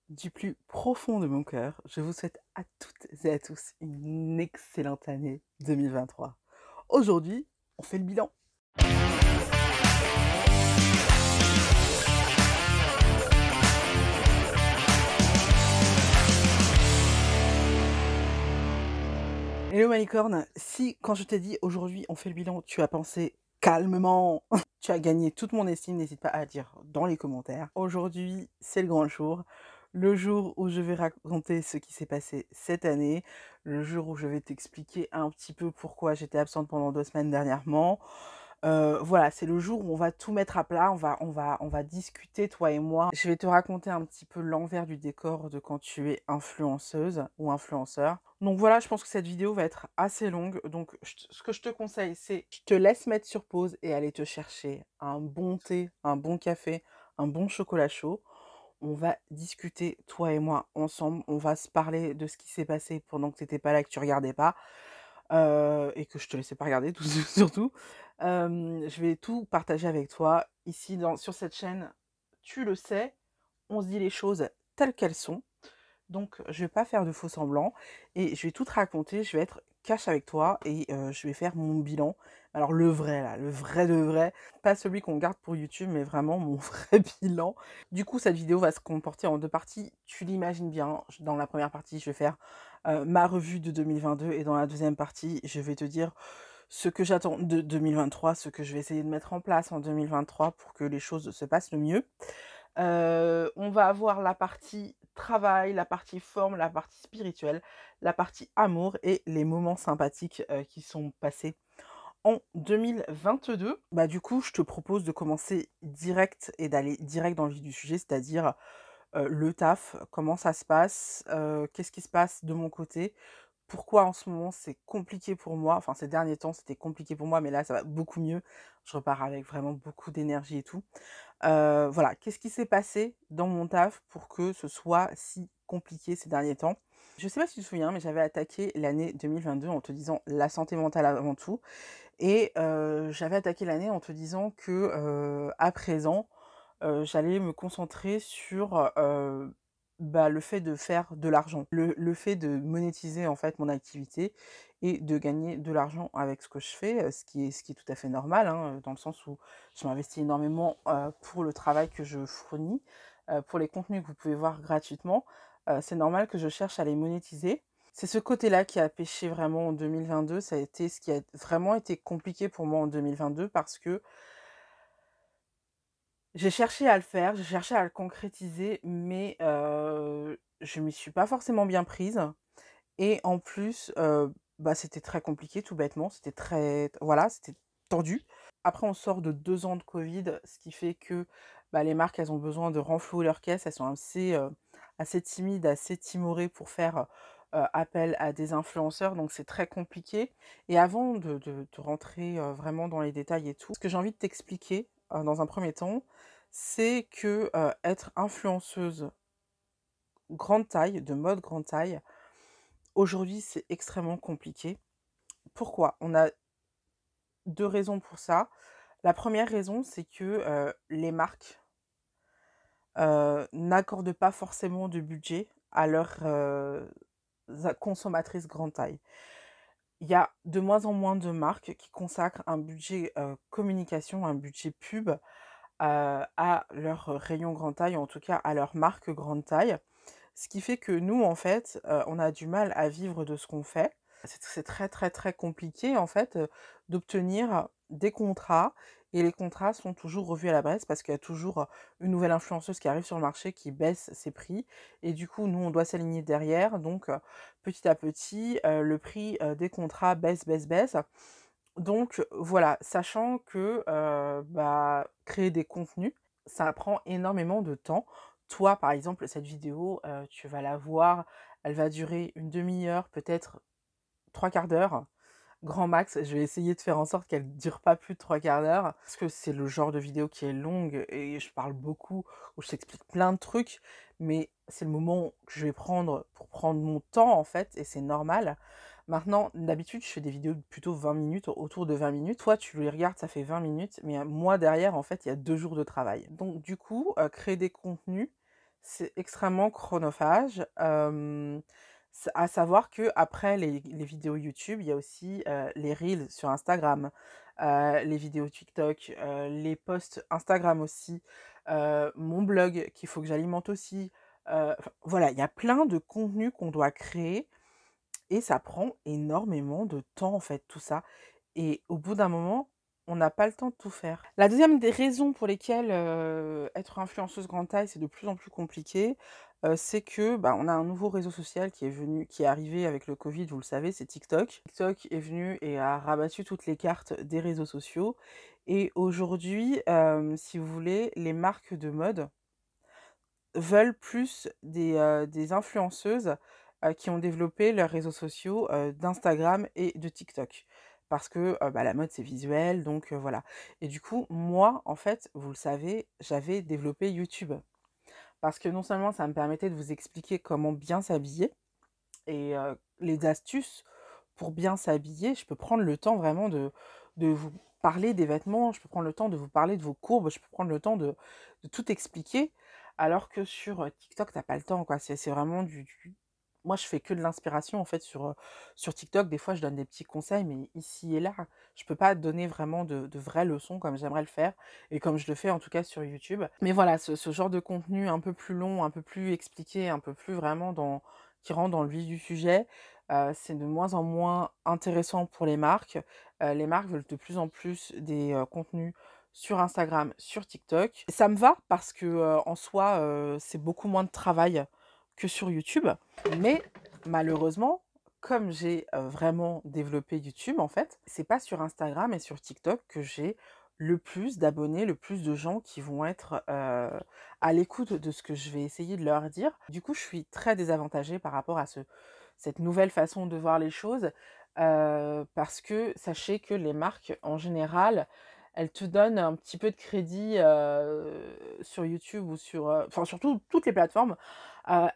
Du plus profond de mon cœur, je vous souhaite à toutes et à tous une excellente année 2023. Aujourd'hui, on fait le bilan. Hello ma licorne, si quand je t'ai dit aujourd'hui on fait le bilan, tu as pensé calmement, tu as gagné toute mon estime, n'hésite pas à dire dans les commentaires. Aujourd'hui, c'est le grand jour. Le jour où je vais raconter ce qui s'est passé cette année, le jour où je vais t'expliquer un petit peu pourquoi j'étais absente pendant 2 semaines dernièrement. Voilà, c'est le jour où on va tout mettre à plat, on va discuter, toi et moi. Je vais te raconter un petit peu l'envers du décor de quand tu es influenceuse ou influenceur. Donc voilà, je pense que cette vidéo va être assez longue. Donc ce que je te conseille, c'est je te laisse mettre sur pause et aller te chercher un bon thé, un bon café, un bon chocolat chaud. On va discuter, toi et moi, ensemble. On va se parler de ce qui s'est passé pendant que tu n'étais pas là, que tu regardais pas. Et que je te laissais pas regarder tout surtout. Je vais tout partager avec toi ici sur cette chaîne. Tu le sais, on se dit les choses telles qu'elles sont. Donc je vais pas faire de faux semblants et je vais tout te raconter, je vais être cash avec toi et je vais faire mon bilan. Alors le vrai là, le vrai de vrai, pas celui qu'on garde pour YouTube, mais vraiment mon vrai bilan. Du coup, cette vidéo va se comporter en 2 parties, tu l'imagines bien. Dans la première partie, je vais faire, ma revue de 2022 et dans la deuxième partie, je vais te dire ce que j'attends de 2023, ce que je vais essayer de mettre en place en 2023 pour que les choses se passent le mieux. On va avoir la partie travail, la partie forme, la partie spirituelle, la partie amour et les moments sympathiques, qui sont passés en 2022. Bah, du coup, je te propose de commencer direct et d'aller direct dans le vif du sujet, c'est-à-dire, le taf, comment ça se passe, qu'est-ce qui se passe de mon côté? Pourquoi en ce moment c'est compliqué pour moi? Enfin, ces derniers temps, c'était compliqué pour moi, mais là, ça va beaucoup mieux. Je repars avec vraiment beaucoup d'énergie et tout. Voilà, qu'est-ce qui s'est passé dans mon taf pour que ce soit si compliqué ces derniers temps? Je sais pas si tu te souviens, mais j'avais attaqué l'année 2022 en te disant: «La santé mentale avant tout» et j'avais attaqué l'année en te disant que, à présent, j'allais me concentrer sur, bah, le fait de faire de l'argent. Le fait de monétiser, en fait, mon activité et de gagner de l'argent avec ce que je fais, ce qui est tout à fait normal, hein, dans le sens où je m'investis énormément, pour le travail que je fournis, pour les contenus que vous pouvez voir gratuitement. C'est normal que je cherche à les monétiser. C'est ce côté-là qui a pêché vraiment en 2022. Ça a été ce qui a vraiment été compliqué pour moi en 2022 parce que j'ai cherché à le faire, j'ai cherché à le concrétiser, mais je m'y suis pas forcément bien prise et en plus, bah, c'était très compliqué tout bêtement. C'était très voilà, c'était tendu. Après on sort de 2 ans de covid, ce qui fait que, bah, les marques, elles ont besoin de renflouer leurs caisses. Elles sont assez timides, assez timorées pour faire, appel à des influenceurs, donc c'est très compliqué et avant de rentrer, vraiment dans les détails et tout, ce que j'ai envie de t'expliquer, dans un premier temps, c'est que, être influenceuse grande taille, de mode grande taille, aujourd'hui, c'est extrêmement compliqué. Pourquoi? On a 2 raisons pour ça. La première raison, c'est que, les marques, n'accordent pas forcément de budget à leurs, consommatrices grande taille. Il y a de moins en moins de marques qui consacrent un budget, communication, un budget pub, à leur rayon grande taille, ou en tout cas à leur marque grande taille. Ce qui fait que nous, en fait, on a du mal à vivre de ce qu'on fait. C'est très, très, très compliqué, en fait, d'obtenir des contrats et les contrats sont toujours revus à la baisse parce qu'il y a toujours, une nouvelle influenceuse qui arrive sur le marché qui baisse ses prix et du coup, nous, on doit s'aligner derrière donc petit à petit, le prix, des contrats baisse, baisse, baisse. Donc voilà, sachant que, bah, créer des contenus, ça prend énormément de temps. Toi, par exemple, cette vidéo, tu vas la voir, elle va durer une demi heure, peut-être 3/4 d'heure, grand max. Je vais essayer de faire en sorte qu'elle dure pas plus de 3/4 d'heure, parce que c'est le genre de vidéo qui est longue et je parle beaucoup, où je t'explique plein de trucs, mais c'est le moment que je vais prendre pour prendre mon temps, en fait, et c'est normal. Maintenant, d'habitude, je fais des vidéos de plutôt 20 minutes, autour de 20 minutes. Toi, tu les regardes, ça fait 20 minutes, mais moi, derrière, en fait, il y a 2 jours de travail. Donc du coup, créer des contenus, c'est extrêmement chronophage. À savoir que après les vidéos YouTube, il y a aussi les Reels sur Instagram, les vidéos TikTok, les posts Instagram aussi, mon blog qu'il faut que j'alimente aussi. Enfin, voilà, il y a plein de contenus qu'on doit créer et ça prend énormément de temps en fait, tout ça. Et au bout d'un moment, on n'a pas le temps de tout faire. La deuxième des raisons pour lesquelles, être influenceuse grande taille, c'est de plus en plus compliqué, c'est que, bah, on a un nouveau réseau social qui est arrivé avec le covid, vous le savez, c'est TikTok. TikTok est venu et a rabattu toutes les cartes des réseaux sociaux et aujourd'hui, si vous voulez, les marques de mode veulent plus des influenceuses, qui ont développé leurs réseaux sociaux, d'Instagram et de TikTok. Parce que, bah, la mode, c'est visuel, donc voilà. Et du coup, moi, en fait, vous le savez, j'avais développé YouTube. Parce que non seulement ça me permettait de vous expliquer comment bien s'habiller et les astuces pour bien s'habiller, je peux prendre le temps vraiment de vous parler des vêtements, je peux prendre le temps de vous parler de vos courbes, je peux prendre le temps de tout expliquer, alors que sur TikTok, t'as pas le temps, quoi. C'est vraiment Moi, je fais que de l'inspiration, en fait, sur TikTok. Des fois, je donne des petits conseils, mais ici et là, je peux pas donner vraiment de vraies leçons comme j'aimerais le faire, et comme je le fais, en tout cas, sur YouTube. Mais voilà, ce genre de contenu un peu plus long, un peu plus expliqué, un peu plus vraiment qui rentre dans le vif du sujet, c'est de moins en moins intéressant pour les marques. Les marques veulent de plus en plus des, contenus sur Instagram, sur TikTok. Ça me va parce que, en soi, c'est beaucoup moins de travail que sur YouTube. Mais malheureusement, comme j'ai, vraiment développé YouTube, en fait, c'est pas sur Instagram et sur TikTok que j'ai le plus d'abonnés, le plus de gens qui vont être, à l'écoute de ce que je vais essayer de leur dire. Du coup, je suis très désavantagée par rapport à cette nouvelle façon de voir les choses, parce que sachez que les marques, en général, elles te donnent un petit peu de crédit, sur YouTube ou enfin, surtout toutes les plateformes,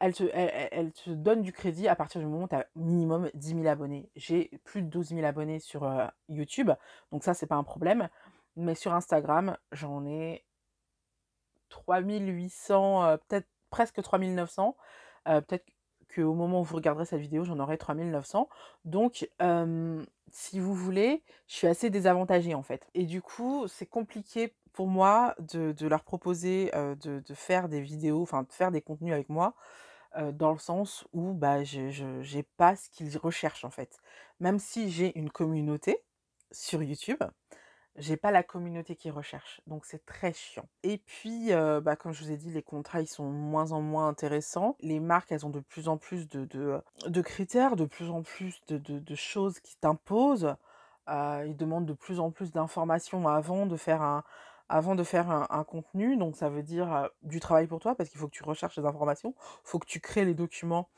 elles te donnent du crédit à partir du moment où tu as minimum 10 000 abonnés. J'ai plus de 12 000 abonnés sur, YouTube, donc ça, c'est pas un problème. Mais sur Instagram, j'en ai 3 800, peut-être presque 3 900. Peut-être qu'au moment où vous regarderez cette vidéo, j'en aurai 3 900. Donc, si vous voulez, je suis assez désavantagée, en fait. Et du coup, c'est compliqué pour moi de leur proposer, de faire des vidéos, enfin, de faire des contenus avec moi, dans le sens où, bah, je j'ai pas ce qu'ils recherchent, en fait. Même si j'ai une communauté sur YouTube, j'ai pas la communauté qu'ils recherchent, donc c'est très chiant. Et puis, bah, comme je vous ai dit, les contrats, ils sont de moins en moins intéressants. Les marques, elles ont de plus en plus de critères, de plus en plus de choses qui t'imposent. Ils demandent de plus en plus d'informations avant de faire un contenu, donc ça veut dire, du travail pour toi parce qu'il faut que tu recherches les informations, faut que tu crées les documents,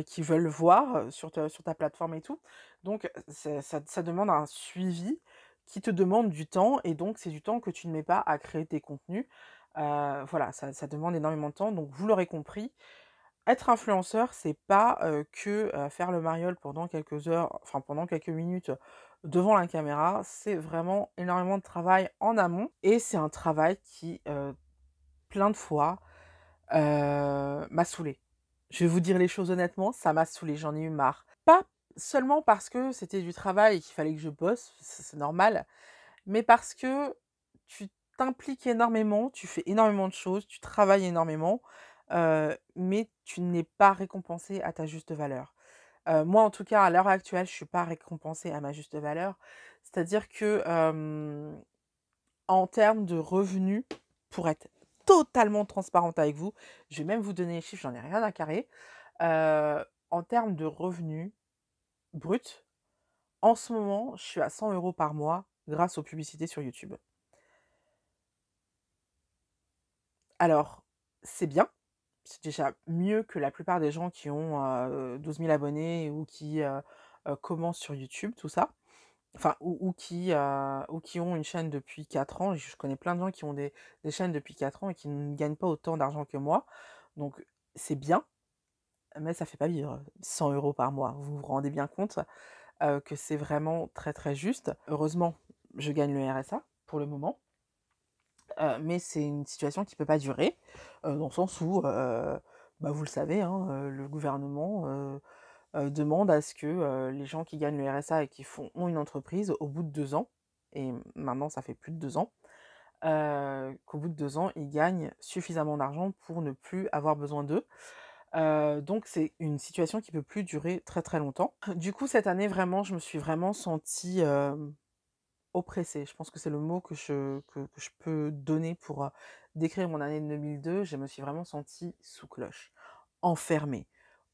qu'ils veulent voir, sur ta plateforme et tout. Donc ça demande un suivi qui te demande du temps et donc c'est du temps que tu ne mets pas à créer tes contenus. Voilà, ça demande énormément de temps, donc vous l'aurez compris, être influenceur, c'est pas, que, faire le mariole pendant quelques heures, enfin pendant quelques minutes, devant la caméra. C'est vraiment énormément de travail en amont et c'est un travail qui, plein de fois, m'a saoulée. Je vais vous dire les choses honnêtement, ça m'a saoulée, j'en ai eu marre. Pas seulement parce que c'était du travail et qu'il fallait que je bosse, c'est normal, mais parce que tu t'impliques énormément, tu fais énormément de choses, tu travailles énormément, mais tu n'es pas récompensé à ta juste valeur. Moi, en tout cas, à l'heure actuelle, je suis pas récompensée à ma juste valeur. C'est-à-dire que, en termes de revenus, pour être totalement transparente avec vous, je vais même vous donner les chiffres, j'en ai rien à carrer. En termes de revenus bruts, en ce moment, je suis à 100 € par mois grâce aux publicités sur YouTube. Alors, c'est bien, c'est déjà mieux que la plupart des gens qui ont, 12 000 abonnés ou qui, commencent sur YouTube, tout ça. Enfin, ou qui ont une chaîne depuis 4 ans. Je connais plein de gens qui ont des chaînes depuis 4 ans et qui ne gagnent pas autant d'argent que moi. Donc c'est bien, mais ça fait pas vivre 100 € par mois. Vous vous rendez bien compte, que c'est vraiment très, très juste. Heureusement, je gagne le RSA pour le moment. Mais c'est une situation qui peut pas durer, dans le sens où, bah, vous le savez, hein, le gouvernement, demande à ce que, les gens qui gagnent le RSA et qui ont une entreprise au bout de 2 ans, et maintenant ça fait plus de 2 ans, qu'au bout de 2 ans, ils gagnent suffisamment d'argent pour ne plus avoir besoin d'eux. Donc c'est une situation qui peut plus durer très, très longtemps. Du coup, cette année, vraiment, je me suis vraiment sentie, oppressée. Je pense que c'est le mot que je peux donner pour, décrire mon année de 2002. Je me suis vraiment sentie sous cloche, enfermée,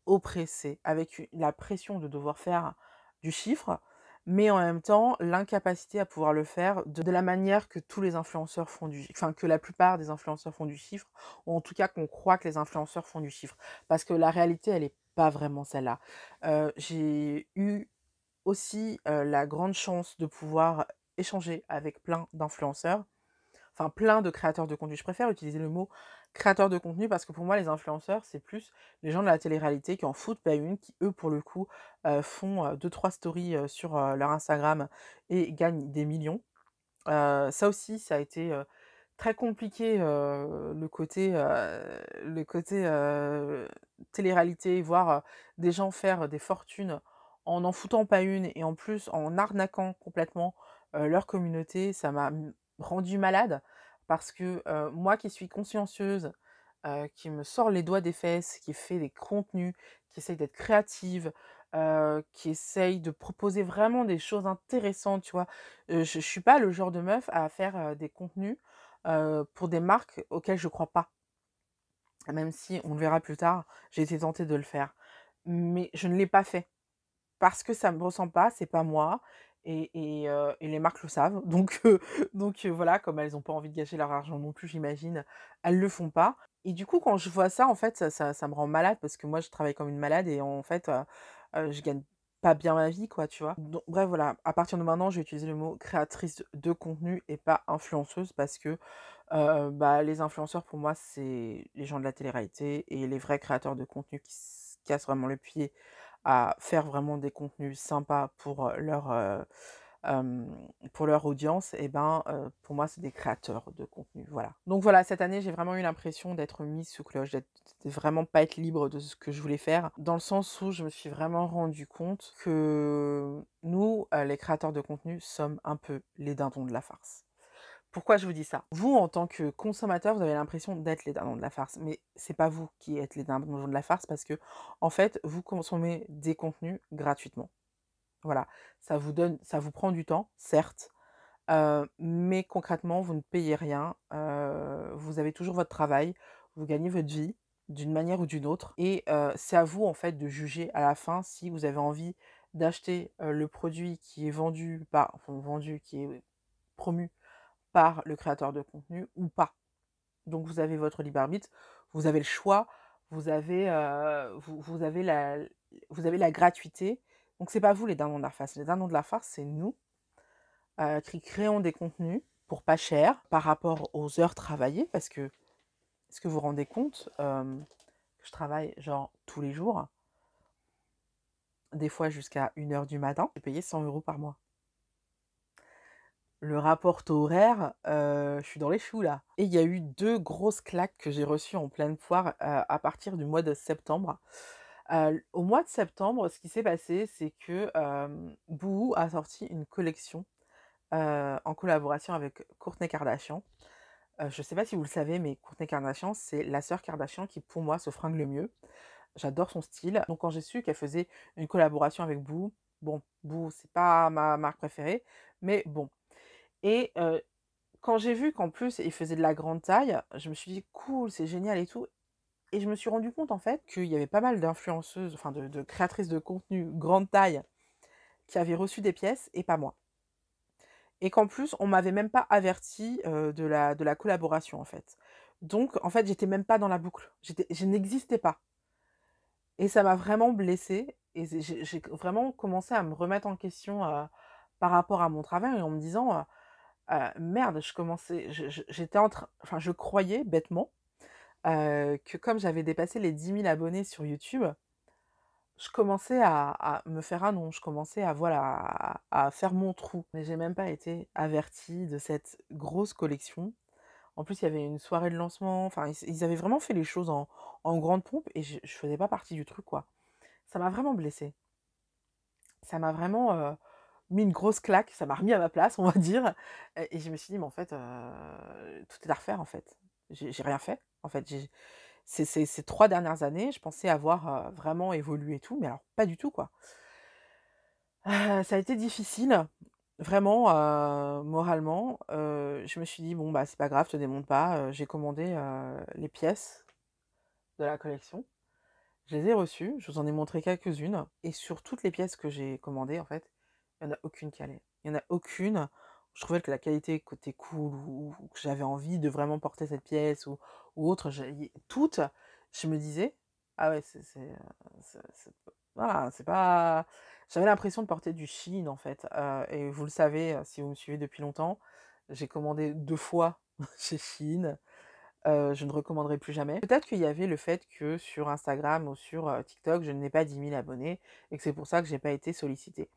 oppressée, avec la pression de devoir faire du chiffre, mais en même temps, l'incapacité à pouvoir le faire de la manière que tous les influenceurs font enfin, que la plupart des influenceurs font du chiffre, ou en tout cas qu'on croit que les influenceurs font du chiffre. Parce que la réalité, elle est pas vraiment celle-là. J'ai eu aussi, la grande chance de pouvoir échanger avec plein d'influenceurs, enfin plein de créateurs de contenu. Je préfère utiliser le mot créateur de contenu parce que pour moi, les influenceurs, c'est plus les gens de la télé-réalité qui en foutent pas une, qui eux, pour le coup, font 2-3 stories sur leur Instagram et gagnent des millions. Ça aussi, ça a été très compliqué, le côté télé-réalité, voir des gens faire des fortunes en n'en foutant pas une et en plus en arnaquant complètement leur communauté. Ça m'a rendue malade parce que moi qui suis consciencieuse, qui me sort les doigts des fesses, qui fait des contenus, qui essaye d'être créative, qui essaye de proposer vraiment des choses intéressantes, tu vois? Je suis pas le genre de meuf à faire, des contenus, pour des marques auxquelles je crois pas. Même si, on le verra plus tard, j'ai été tentée de le faire. Mais je ne l'ai pas fait parce que ça me ressemble pas, c'est pas moi et les marques le savent. Donc voilà, comme elles ont pas envie de gâcher leur argent non plus, j'imagine, elles le font pas et du coup, quand je vois ça, en fait, ça me rend malade parce que moi, je travaille comme une malade et en fait, je gagne pas bien ma vie, quoi, tu vois? Donc bref, voilà, à partir de maintenant, je vais utiliser le mot créatrice de contenu et pas influenceuse parce que, bah, les influenceurs, pour moi, c'est les gens de la télé-réalité et les vrais créateurs de contenu qui se cassent vraiment le pied à faire vraiment des contenus sympas pour leur audience et ben, pour moi, c'est des créateurs de contenu, voilà. Donc voilà, cette année, j'ai vraiment eu l'impression d'être mise sous cloche, de vraiment pas être libre de ce que je voulais faire, dans le sens où je me suis vraiment rendu compte que nous, les créateurs de contenu, sommes un peu les dindons de la farce. Pourquoi je vous dis ça? Vous, en tant que consommateur, vous avez l'impression d'être les dindons de la farce, mais c'est pas vous qui êtes les dindons de la farce parce que, en fait, vous consommez des contenus gratuitement. Voilà, ça vous prend du temps, certes, mais concrètement, vous ne payez rien, vous avez toujours votre travail, vous gagnez votre vie d'une manière ou d'une autre et c'est à vous, en fait, de juger à la fin si vous avez envie d'acheter, le produit qui est qui est promu par le créateur de contenu ou pas. Donc vous avez votre libre arbitre, vous avez le choix, vous avez la gratuité. Donc c'est pas vous les dindons de la farce. Les dindons de la farce, c'est nous, qui créons des contenus pour pas cher par rapport aux heures travaillées parce que est-ce que vous vous rendez compte, que je travaille genre tous les jours, des fois jusqu'à 1 heure du matin, je suis payée 100 € par mois. Le rapport taux horaire, je suis dans les choux là et il y a eu 2 grosses claques que j'ai reçues en pleine poire, à partir du mois de septembre. Au mois de septembre, ce qui s'est passé, c'est que, Boohoo a sorti une collection, en collaboration avec Kourtney Kardashian. Je sais pas si vous le savez, mais Kourtney Kardashian, c'est la sœur Kardashian qui, pour moi, se fringue le mieux. J'adore son style. Donc quand j'ai su qu'elle faisait une collaboration avec Boohoo, bon, Boohoo, c'est pas ma marque préférée, mais bon. Et quand j'ai vu qu'en plus, il faisait de la grande taille, je me suis dit: «Cool, c'est génial et tout» et je me suis rendu compte, en fait, qu'il y avait pas mal d'influenceuses, enfin de créatrices de contenu grande taille qui avaient reçu des pièces et pas moi. Et qu'en plus, on m'avait même pas avertie, de la collaboration, en fait. Donc en fait, j'étais même pas dans la boucle. Je n'existais pas et ça m'a vraiment blessée et j'ai vraiment commencé à me remettre en question, par rapport à mon travail et en me disant, merde, j'étais en train enfin, je croyais bêtement, que comme j'avais dépassé les 10 000 abonnés sur YouTube, je commençais à me faire un nom, je commençais à voilà, à faire mon trou. Mais j'ai même pas été avertie de cette grosse collection. En plus, il y avait une soirée de lancement, enfin, ils avaient vraiment fait les choses en grande pompe et je faisais pas partie du truc, quoi. Ça m'a vraiment blessée. Ça m'a vraiment, mis une grosse claque, ça m'a remis à ma place, on va dire, et je me suis dit: «Mais en fait, tout est à refaire, en fait». J'ai rien fait, en fait. Ces 3 dernières années, je pensais avoir, vraiment évolué et tout, mais alors pas du tout, quoi. Ça a été difficile, vraiment, moralement. Je me suis dit: «Bon, bah, c'est pas grave, te démonte pas». J'ai commandé, les pièces de la collection. Je les ai reçues, je vous en ai montré quelques-unes et sur toutes les pièces que j'ai commandées, en fait, il y en a aucune qui allait. Il y en a aucune, je trouvais que la qualité était cool ou que j'avais envie de vraiment porter cette pièce ou autre, j'ai toutes, je me disais: «Ah ouais, c'est voilà, c'est pas». J'avais l'impression de porter du Shein, en fait, et vous le savez, si vous me suivez depuis longtemps, j'ai commandé 2 fois chez Shein. Je ne recommanderai plus jamais. Peut-être qu'il y avait le fait que sur Instagram ou sur, TikTok, je n'ai pas 10 000 abonnés et que c'est pour ça que j'ai pas été sollicitée.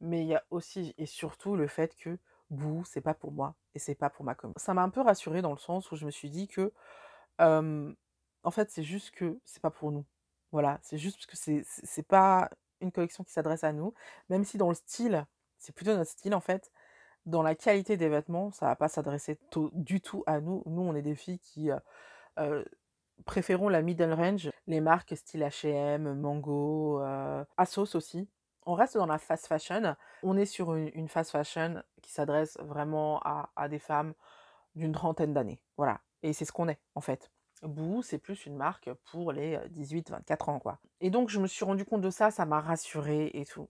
Mais il y a aussi et surtout le fait que Bouh, c'est pas pour moi et c'est pas pour ma com. Ça m'a un peu rassurée dans le sens où je me suis dit que, hem, en fait, c'est juste que c'est pas pour nous. Voilà, c'est juste parce que c'est pas une collection qui s'adresse à nous, même si dans le style, c'est plutôt notre style, en fait. Dans la qualité des vêtements, ça va pas s'adresser du tout à nous. Nous, on est des filles qui, heu, préférons la middle range, les marques style H&M, Mango, ASOS aussi. On reste dans la fast fashion. On est sur une fast fashion qui s'adresse vraiment à des femmes d'une trentaine d'années, voilà, et c'est ce qu'on est, en fait. Boo, c'est plus une marque pour les, 18-24 ans, quoi, et donc je me suis rendu compte de ça, ça m'a rassurée et tout.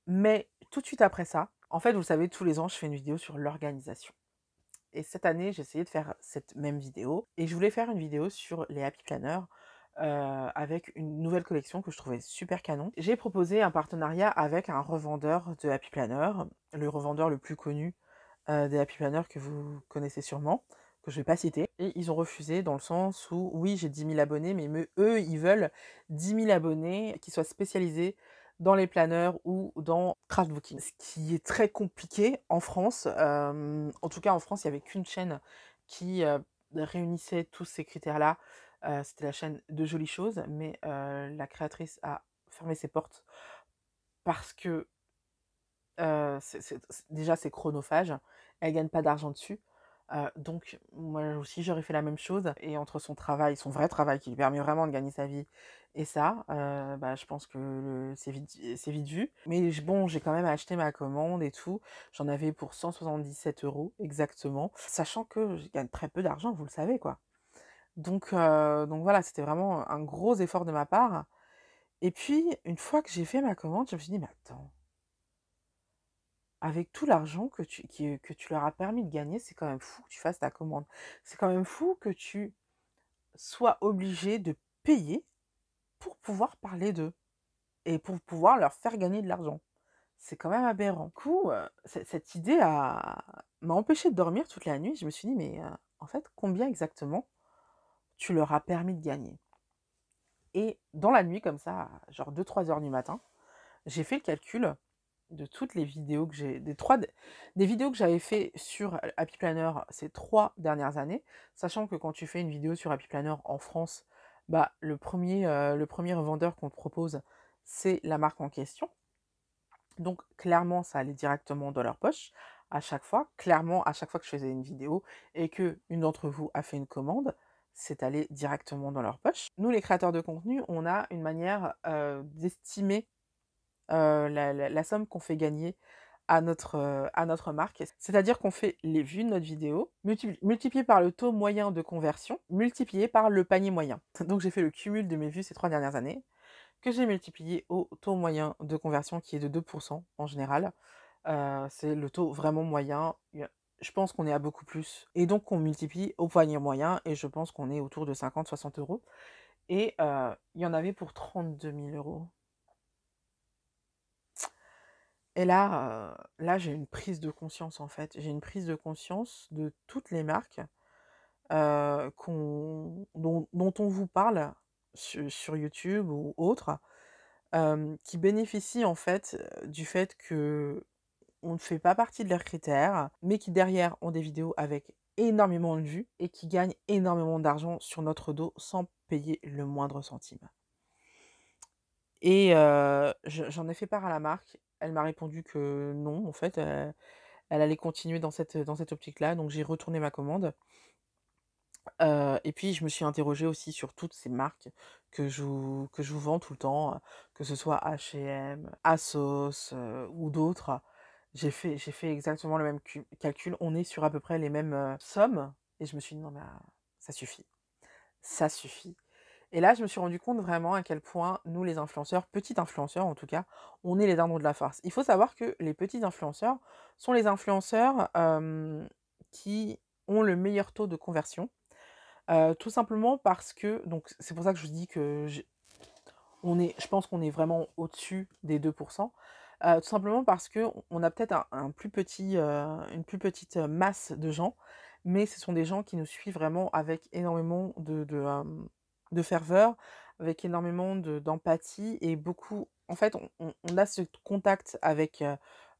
Mais tout de suite après ça, en fait, vous le savez, tous les ans, je fais une vidéo sur l'organisation. Et cette année, j'ai essayé de faire cette même vidéo et je voulais faire une vidéo sur les Happy Planner, avec une nouvelle collection que je trouvais super canon. J'ai proposé un partenariat avec un revendeur de Happy Planner, le revendeur le plus connu, des Happy Planner que vous connaissez sûrement, que je vais pas citer, et ils ont refusé dans le sens où oui, j'ai 10 000 abonnés, mais eux, ils veulent 10 000 abonnés qui soient spécialisés dans les planeurs ou dans Craftbooking. Ce qui est très compliqué en France. En tout cas, en France, il y avait qu'une chaîne qui, réunissait tous ces critères-là. C'était la chaîne De Jolies Choses, mais la créatrice a fermé ses portes parce que, déjà c'est chronophage, elle gagne pas d'argent dessus. Donc moi aussi j'aurais fait la même chose et entre son travail, son vrai travail qui lui permet vraiment de gagner sa vie et ça, bah, je pense que c'est vite vu. Mais bon, j'ai quand même acheté ma commande et tout. J'en avais pour 177 € exactement, sachant que je gagne très peu d'argent, vous le savez, quoi. Donc voilà, c'était vraiment un gros effort de ma part et puis une fois que j'ai fait ma commande, je me suis dit: «Mais attends, avec tout l'argent que tu leur as permis de gagner, c'est quand même fou que tu fasses ta commande. C'est quand même fou que tu sois obligé de payer pour pouvoir parler d'eux et pour pouvoir leur faire gagner de l'argent. C'est quand même aberrant». Du coup, cette idée m'a empêché de dormir toute la nuit. Je me suis dit: «Mais, en fait, combien exactement tu leur as permis de gagner?» Et dans la nuit comme ça, à genre 2-3 heures du matin, j'ai fait le calcul de toutes les vidéos que j'ai des vidéos que j'avais fait sur Happy Planner ces 3 dernières années, sachant que quand tu fais une vidéo sur Happy Planner en France, bah, le premier revendeur qu'on te propose, c'est la marque en question. Donc clairement, ça allait directement dans leur poche à chaque fois. Clairement, à chaque fois que je faisais une vidéo et qu'une d'entre vous a fait une commande, c'est allé directement dans leur poche. Nous, les créateurs de contenu, on a une manière, d'estimer la somme qu'on fait gagner à notre marque. C'est-à-dire qu'on fait les vues de notre vidéo, multiplié par le taux moyen de conversion, multiplié par le panier moyen. Donc j'ai fait le cumul de mes vues ces 3 dernières années, que j'ai multiplié au taux moyen de conversion qui est de 2 en général. C'est le taux vraiment moyen. Je pense qu'on est à beaucoup plus et donc on multiplie au panier moyen et je pense qu'on est autour de 50-60 € et il y en avait pour 32 000 €. Et là, j'ai une prise de conscience, en fait. J'ai une prise de conscience de toutes les marques, dont on vous parle sur YouTube ou autre, qui bénéficient, en fait, du fait qu'on ne fait pas partie de leurs critères, mais qui derrière ont des vidéos avec énormément de vues et qui gagnent énormément d'argent sur notre dos sans payer le moindre centime. Et j'en ai fait part à la marque. Elle m'a répondu que non, en fait, elle allait continuer dans cette optique-là, donc j'ai retourné ma commande. Et puis je me suis interrogée aussi sur toutes ces marques que je vous vends tout le temps, que ce soit H&M, ASOS, ou d'autres. J'ai fait exactement le même calcul. On est sur à peu près les mêmes, sommes et je me suis dit: «Non mais, ça suffit, ça suffit». Et là, je me suis rendu compte vraiment à quel point nous, les influenceurs, petits influenceurs en tout cas, on est les dindons de la farce. Il faut savoir que les petits influenceurs sont les influenceurs, qui ont le meilleur taux de conversion. Tout simplement parce que donc c'est pour ça que je vous dis que je pense qu'on est vraiment au-dessus des 2. Tout simplement parce qu'on a peut-être un plus petit, une plus petite, masse de gens, mais ce sont des gens qui nous suivent vraiment avec énormément de ferveur, avec énormément d'empathie et beaucoup en fait, on a ce contact avec,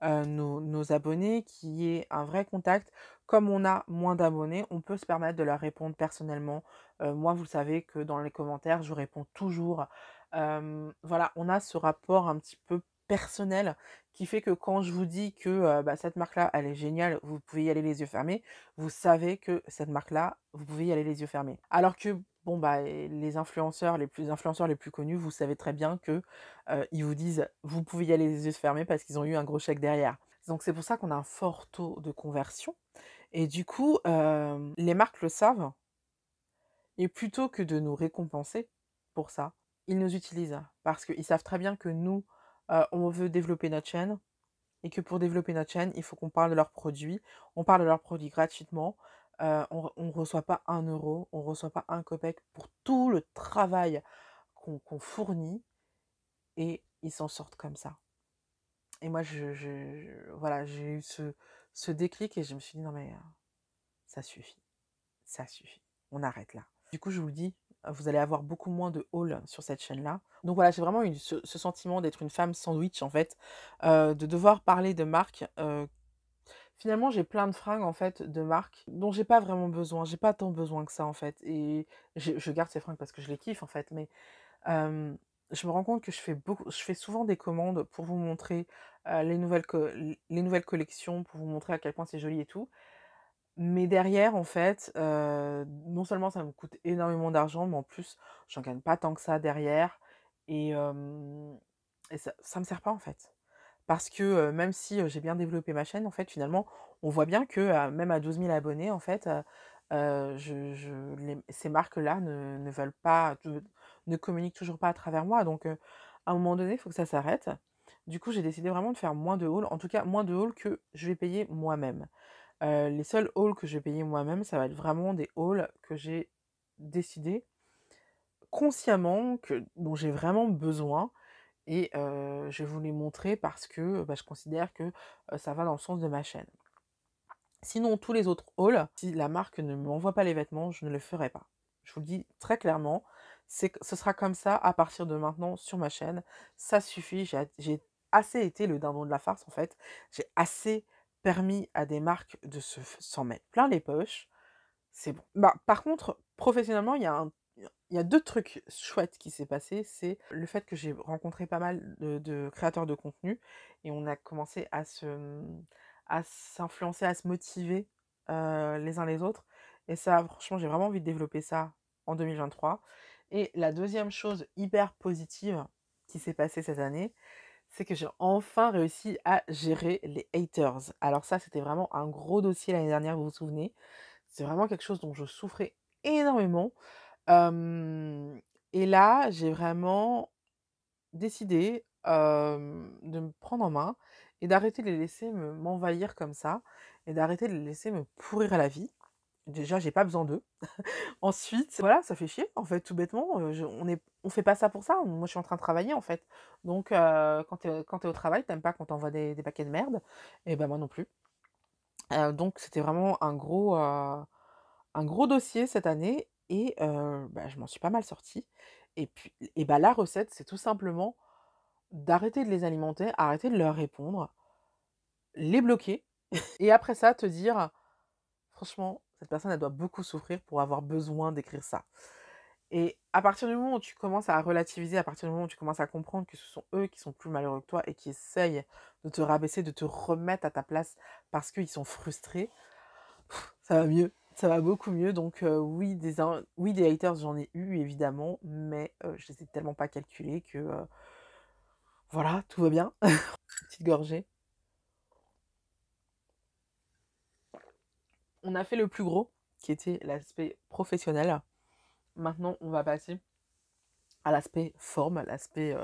nos abonnés qui est un vrai contact. Comme on a moins d'abonnés, on peut se permettre de leur répondre personnellement. Moi, vous savez que dans les commentaires, je réponds toujours. Voilà, on a ce rapport un petit peu personnel qui fait que quand je vous dis que, bah, cette marque-là, elle est géniale, vous pouvez y aller les yeux fermés, vous savez que cette marque-là, vous pouvez y aller les yeux fermés. Alors que, bon, bah, les influenceurs les plus connus, vous savez très bien que, ils vous disent: «Vous pouvez y aller les yeux fermés» parce qu'ils ont eu un gros chèque derrière. Donc c'est pour ça qu'on a un fort taux de conversion et du coup, les marques le savent et plutôt que de nous récompenser pour ça, ils nous utilisent. Parce qu'ils savent très bien que nous, on veut développer notre chaîne et que pour développer notre chaîne, il faut qu'on parle de leurs produits. On parle de leurs produits gratuitement. On ne reçoit pas 1 euro, on ne reçoit pas un copec pour tout le travail qu'on fournit et ils s'en sortent comme ça. Et moi, voilà, j'ai eu ce déclic et je me suis dit: «Non mais, ça suffit, ça suffit, on arrête là». Du coup, je vous le dis, vous allez avoir beaucoup moins de hauls sur cette chaîne-là. Donc voilà, j'ai vraiment eu ce sentiment d'être une femme sandwich en fait, de devoir parler de marques, finalement, j'ai plein de fringues en fait, de marques dont j'ai pas vraiment besoin. J'ai pas tant besoin que ça en fait et je garde ces fringues parce que je les kiffe en fait, mais Hem, je me rends compte que je fais souvent des commandes pour vous montrer, les nouvelles collections, pour vous montrer à quel point c'est joli et tout. Mais derrière, en fait, non seulement ça me coûte énormément d'argent, mais en plus, j'en gagne pas tant que ça derrière et ça me sert pas, en fait. Parce que, même si, j'ai bien développé ma chaîne, en fait, finalement, on voit bien que, même à 12 000 abonnés, en fait, je les ces marques-là ne veulent pas ne communiquent toujours pas à travers moi. Donc, à un moment donné, il faut que ça s'arrête. Du coup, j'ai décidé vraiment de faire moins de hauls, en tout cas moins de hauls que je vais payer moi-même. Les seuls hauls que je vais payer moi-même, ça va être vraiment des hauls que j'ai décidé consciemment dont j'ai vraiment besoin et je vais vous les montrer parce que, bah, je considère que, ça va dans le sens de ma chaîne. Sinon, tous les autres hauls, si la marque ne m'envoie pas les vêtements, je ne le ferai pas. Je vous le dis très clairement, ce sera comme ça à partir de maintenant sur ma chaîne. Ça suffit, j'ai assez été le dindon de la farce en fait. J'ai assez permis à des marques de s'en mettre plein les poches. C'est bon. Bah, par contre, professionnellement, il y a 2 trucs chouettes qui s'est passé. C'est le fait que j'ai rencontré pas mal de créateurs de contenu et on a commencé à s'influencer, à se motiver, les uns les autres et ça, franchement, j'ai vraiment envie de développer ça en 2023 et la deuxième chose hyper positive qui s'est passée cette année, c'est que j'ai enfin réussi à gérer les haters. Alors ça, c'était vraiment un gros dossier l'année dernière, vous vous souvenez? C'est vraiment quelque chose dont je souffrais énormément. Hem et là, j'ai vraiment décidé, de me prendre en main et d'arrêter de les laisser m'envahir comme ça et d'arrêter de les laisser me pourrir la vie. Déjà, j'ai pas besoin d'eux. Ensuite, voilà, ça fait chier, en fait, tout bêtement, on fait pas ça pour ça. Moi, je suis en train de travailler, en fait. Donc quand tu es au travail, tu aimes pas qu'on t'envoie des paquets de merde et ben, moi non plus. Donc c'était vraiment un gros dossier cette année et bah, je m'en suis pas mal sortie et puis et bah, la recette, c'est tout simplement d'arrêter de les alimenter, arrêter de leur répondre, les bloquer et après ça te dire: «Franchement, Cette personne, elle doit beaucoup souffrir pour avoir besoin d'écrire ça. Et à partir du moment où tu commences à relativiser, à partir du moment où tu commences à comprendre que ce sont eux qui sont plus malheureux que toi et qui essayent de te rabaisser, de te remettre à ta place parce qu'ils sont frustrés, ça va mieux. Ça va beaucoup mieux. Donc oui, oui, des haters, j'en ai eu, évidemment, mais je les ai tellement pas calculés que voilà, tout va bien. Petite gorgée. On a fait le plus gros, qui était l'aspect professionnel. Maintenant, on va passer à l'aspect forme, l'aspect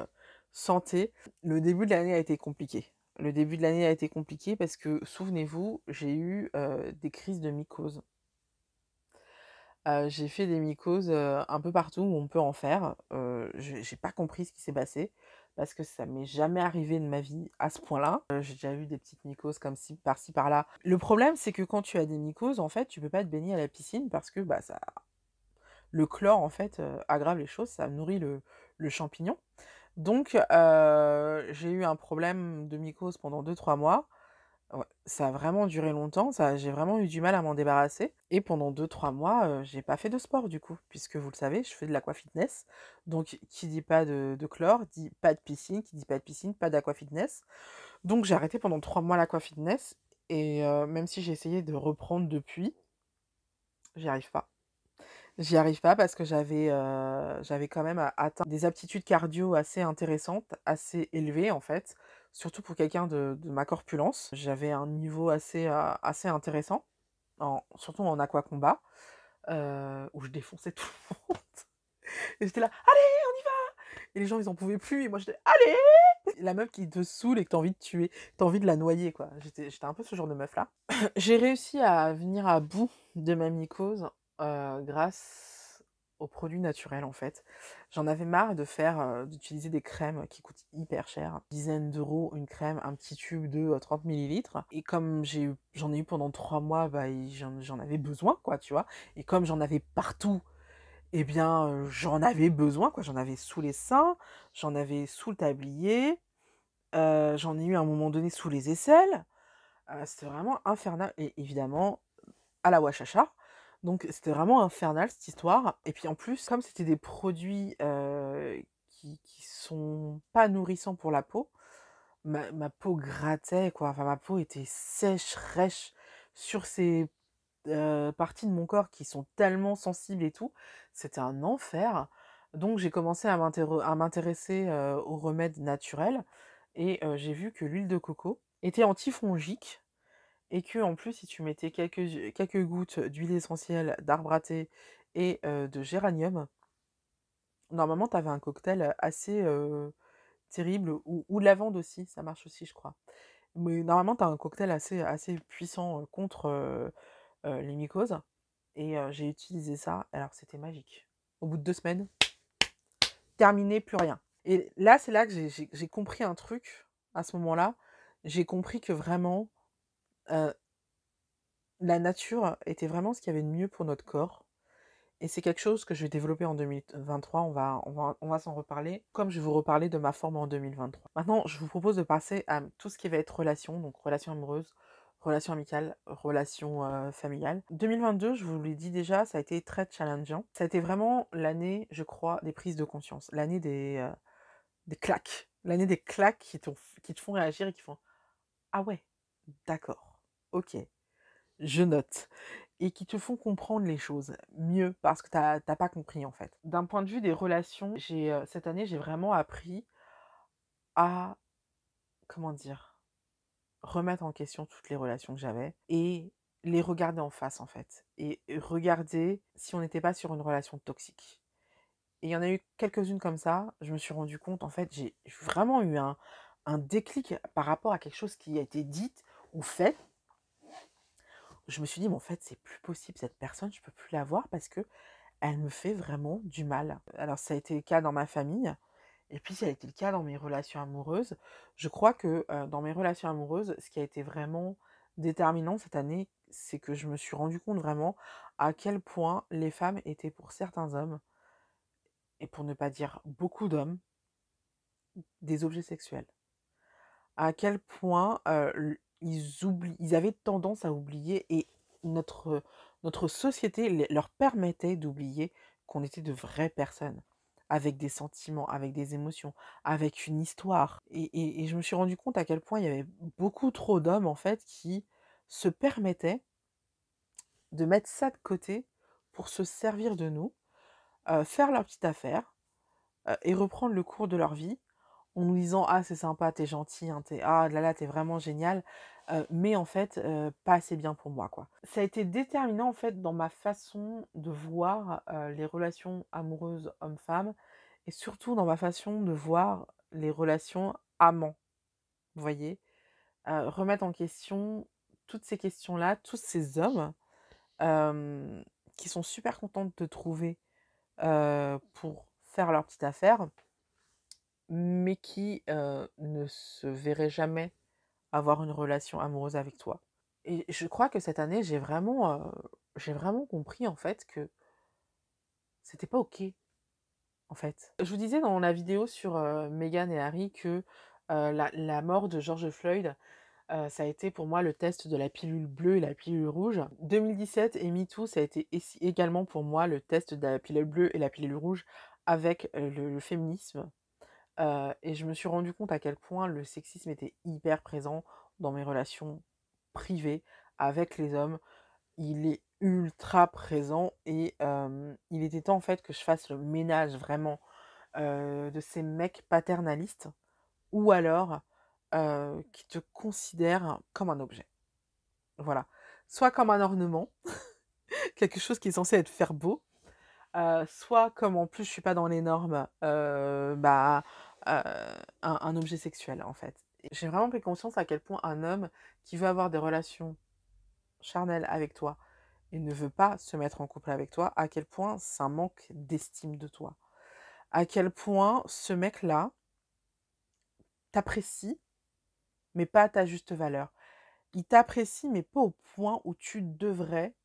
santé. Le début de l'année a été compliqué. Le début de l'année a été compliqué parce que, souvenez-vous, j'ai eu des crises de mycose. J'ai fait des mycoses un peu partout où on peut en faire. J'ai pas compris ce qui s'est passé parce que ça m'est jamais arrivé de ma vie à ce point-là. J'ai déjà eu des petites mycoses comme ci, par-ci, par-là. Le problème, c'est que quand tu as des mycoses, en fait, tu peux pas te baigner à la piscine parce que bah, le chlore, en fait, aggrave les choses, ça nourrit le champignon. Donc, j'ai eu un problème de mycose pendant 2-3 mois. Ouais, ça a vraiment duré longtemps, j'ai vraiment eu du mal à m'en débarrasser. Et pendant 2-3 mois, j'ai pas fait de sport du coup, puisque vous le savez, je fais de l'aquafitness. Donc, qui dit pas de chlore, dit pas de piscine, qui dit pas de piscine, pas d'aquafitness. Donc, j'ai arrêté pendant 3 mois l'aquafitness. Et même si j'ai essayé de reprendre depuis, j'y arrive pas. J'y arrive pas parce que j'avais quand même atteint des aptitudes cardio assez intéressantes, assez élevées en fait, surtout pour quelqu'un de ma corpulence. J'avais un niveau assez intéressant, surtout en aquacombat, où je défonçais tout le monde. Et j'étais là, allez, on y va! Et les gens, ils en pouvaient plus, et moi j'étais, allez! La meuf qui te saoule et que t'as envie de tuer, t'as envie de la noyer, quoi. J'étais un peu ce genre de meuf-là. J'ai réussi à venir à bout de ma mycose grâce aux produits naturels en fait. J'en avais marre de d'utiliser des crèmes qui coûtent hyper cher, dizaines d'euros une crème, un petit tube de 30 millilitres. Et comme j'en ai eu pendant 3 mois, bah, j'en avais besoin quoi, tu vois. Et comme j'en avais partout, eh bien j'en avais besoin quoi. J'en avais sous les seins, j'en avais sous le tablier, j'en ai eu à un moment donné sous les aisselles. C'était vraiment infernal et évidemment à la wachacha. Donc c'était vraiment infernal cette histoire. Et puis en plus, comme c'était des produits qui sont pas nourrissants pour la peau, ma peau grattait quoi. Enfin ma peau était sèche, rêche sur ces parties de mon corps qui sont tellement sensibles et tout. C'était un enfer. Donc j'ai commencé à m'intéresser aux remèdes naturels et j'ai vu que l'huile de coco était antifongique et que en plus, si tu mettais quelques gouttes d'huile essentielle d'arbre à thé et de géranium, normalement, tu avais un cocktail assez terrible, ou de lavande aussi, ça marche aussi, je crois. Mais normalement, tu as un cocktail assez puissant contre les mycoses. Et j'ai utilisé ça, alors c'était magique. Au bout de 2 semaines, terminé, plus rien. Et là, c'est là que j'ai compris un truc, à ce moment-là. J'ai compris que vraiment, euh, la nature était vraiment ce qu'il y avait de mieux pour notre corps. Et c'est quelque chose que je vais développer en 2023. On va s'en reparler, comme je vais vous reparler de ma forme en 2023. Maintenant, je vous propose de passer à tout ce qui va être relation, donc relation amoureuse, relation amicale, relation familiale. 2022, je vous l'ai dit déjà, ça a été très challengeant. Ça a été vraiment l'année, je crois, des prises de conscience. L'année des claques. L'année des claques qui te font réagir et qui font «Ah ouais, d'accord, ok, je note», et qui te font comprendre les choses mieux parce que t'as pas compris en fait. D'un point de vue des relations, cette année, j'ai vraiment appris à, comment dire, remettre en question toutes les relations que j'avais et les regarder en face en fait. Et regarder si on n'était pas sur une relation toxique. Et il y en a eu quelques-unes comme ça, je me suis rendu compte, en fait, j'ai vraiment eu un déclic par rapport à quelque chose qui a été dit ou fait. Je me suis dit, mais en fait, c'est plus possible, cette personne, je peux plus la voir parce que elle me fait vraiment du mal. Alors ça a été le cas dans ma famille, et puis ça a été le cas dans mes relations amoureuses. Je crois que dans mes relations amoureuses, ce qui a été vraiment déterminant cette année, c'est que je me suis rendu compte vraiment à quel point les femmes étaient pour certains hommes, et pour ne pas dire beaucoup d'hommes, des objets sexuels. À quel point ils avaient tendance à oublier, et notre société leur permettait d'oublier qu'on était de vraies personnes, avec des sentiments, avec des émotions, avec une histoire. Et je me suis rendu compte à quel point il y avait beaucoup trop d'hommes, en fait, qui se permettaient de mettre ça de côté pour se servir de nous, faire leur petite affaire, et reprendre le cours de leur vie en nous disant: «Ah c'est sympa, t'es gentil, hein, tu ah là là, tu vraiment génial», mais en fait, pas assez bien pour moi, quoi. Ça a été déterminant, en fait, dans ma façon de voir, les relations amoureuses hommes-femmes et surtout dans ma façon de voir les relations amants, vous voyez? Remettre en question toutes ces questions-là, tous ces hommes, hem, qui sont super contents de te trouver, pour faire leur petite affaire, mais qui, ne se verraient jamais avoir une relation amoureuse avec toi. Et je crois que cette année, j'ai vraiment compris, en fait, que c'était pas OK, en fait. Je vous disais dans la vidéo sur, Meghan et Harry que, la mort de George Floyd, ça a été pour moi le test de la pilule bleue et la pilule rouge. 2017 et MeToo, ça a été également pour moi le test de la pilule bleue et la pilule rouge avec, le féminisme. Et je me suis rendu compte à quel point le sexisme était hyper présent dans mes relations privées avec les hommes. Il est ultra présent et il était temps, en fait, que je fasse le ménage vraiment, de ces mecs paternalistes ou alors, qui te considèrent comme un objet. Voilà. Soit comme un ornement, quelque chose qui est censé être faire beau, soit comme en plus je suis pas dans les normes, un objet sexuel, en fait. Et j'ai vraiment pris conscience à quel point un homme qui veut avoir des relations charnelles avec toi et ne veut pas se mettre en couple avec toi, à quel point c'est un manque d'estime de toi. À quel point ce mec-là t'apprécie, mais pas à ta juste valeur. Il t'apprécie, mais pas au point où tu devrais,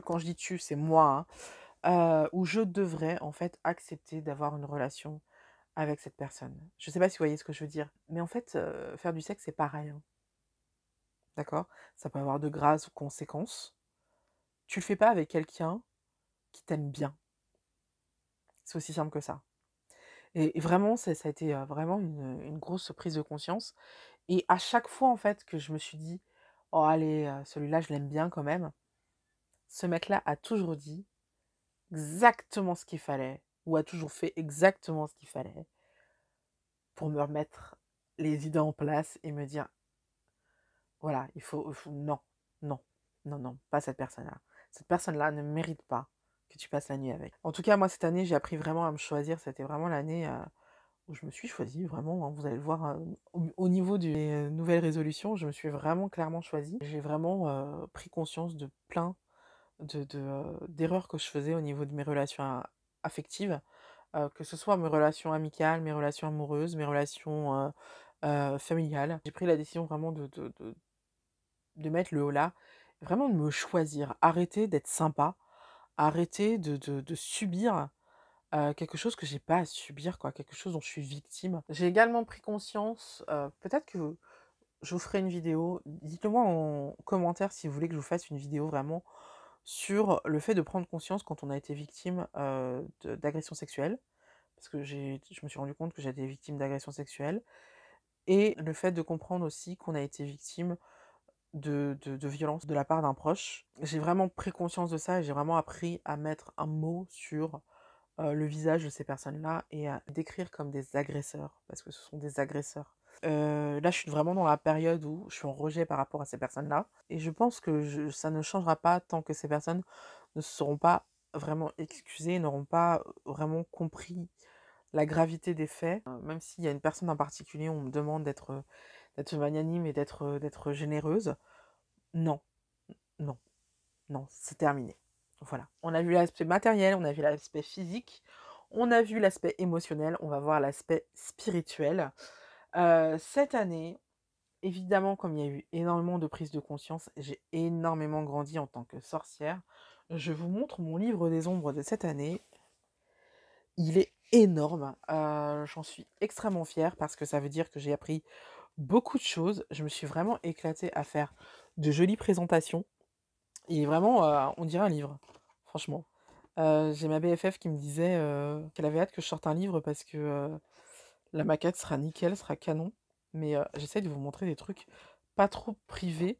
quand je dis tu, c'est moi, hein, où je devrais en fait accepter d'avoir une relation avec cette personne. Je sais pas si vous voyez ce que je veux dire, mais en fait, faire du sexe, c'est pareil, hein, d'accord? Ça peut avoir de graves conséquences. Tu le fais pas avec quelqu'un qui t'aime bien. C'est aussi simple que ça. Et vraiment, ça a été, vraiment une grosse prise de conscience et à chaque fois, en fait, que je me suis dit: «Oh allez, celui-là, je l'aime bien quand même», ce mec-là a toujours dit exactement ce qu'il fallait ou a toujours fait exactement ce qu'il fallait pour me remettre les idées en place et me dire: «Voilà, il faut non, non, non, non, pas cette personne-là. Cette personne-là ne mérite pas que tu passes la nuit avec». En tout cas, moi, cette année, j'ai appris vraiment à me choisir. C'était vraiment l'année, où je me suis choisie vraiment, hein. Vous allez le voir, au niveau des, nouvelles résolutions, je me suis vraiment clairement choisie. J'ai vraiment, pris conscience de plein d'erreurs que je faisais au niveau de mes relations affectives, que ce soit mes relations amicales, mes relations amoureuses, mes relations, familiales. J'ai pris la décision vraiment de mettre le holà, vraiment de me choisir, arrêter d'être sympa, arrêter de subir, quelque chose que j'ai pas à subir quoi, quelque chose dont je suis victime. J'ai également pris conscience, peut-être que je vous ferai une vidéo, dites-le moi en commentaire si vous voulez que je vous fasse une vidéo vraiment sur le fait de prendre conscience quand on a été victime, d'agressions sexuelles. Parce que je me suis rendu compte que j'étais victime d'agressions sexuelles et le fait de comprendre aussi qu'on a été victime de violences de la part d'un proche. J'ai vraiment pris conscience de ça et j'ai vraiment appris à mettre un mot sur, le visage de ces personnes-là et à décrire comme des agresseurs, parce que ce sont des agresseurs. Là, je suis vraiment dans la période où je suis en rejet par rapport à ces personnes-là et je pense que ça ne changera pas tant que ces personnes ne se seront pas vraiment excusées, n'auront pas vraiment compris la gravité des faits. Même s'il y a une personne en particulier, on me demande d'être magnanime et d'être généreuse. Non, non, non, c'est terminé. Voilà. On a vu l'aspect matériel, on a vu l'aspect physique, on a vu l'aspect émotionnel, on va voir l'aspect spirituel. Cette année, évidemment, comme il y a eu énormément de prise de conscience, j'ai énormément grandi en tant que sorcière. Je vous montre mon livre des ombres de cette année. Il est énorme. J'en suis extrêmement fière parce que ça veut dire que j'ai appris beaucoup de choses. Je me suis vraiment éclatée à faire de jolies présentations. Il est vraiment, on dirait un livre, franchement. J'ai ma BFF qui me disait, qu'elle avait hâte que je sorte un livre parce que, la maquette sera nickel, sera canon. Mais, j'essaie de vous montrer des trucs pas trop privés,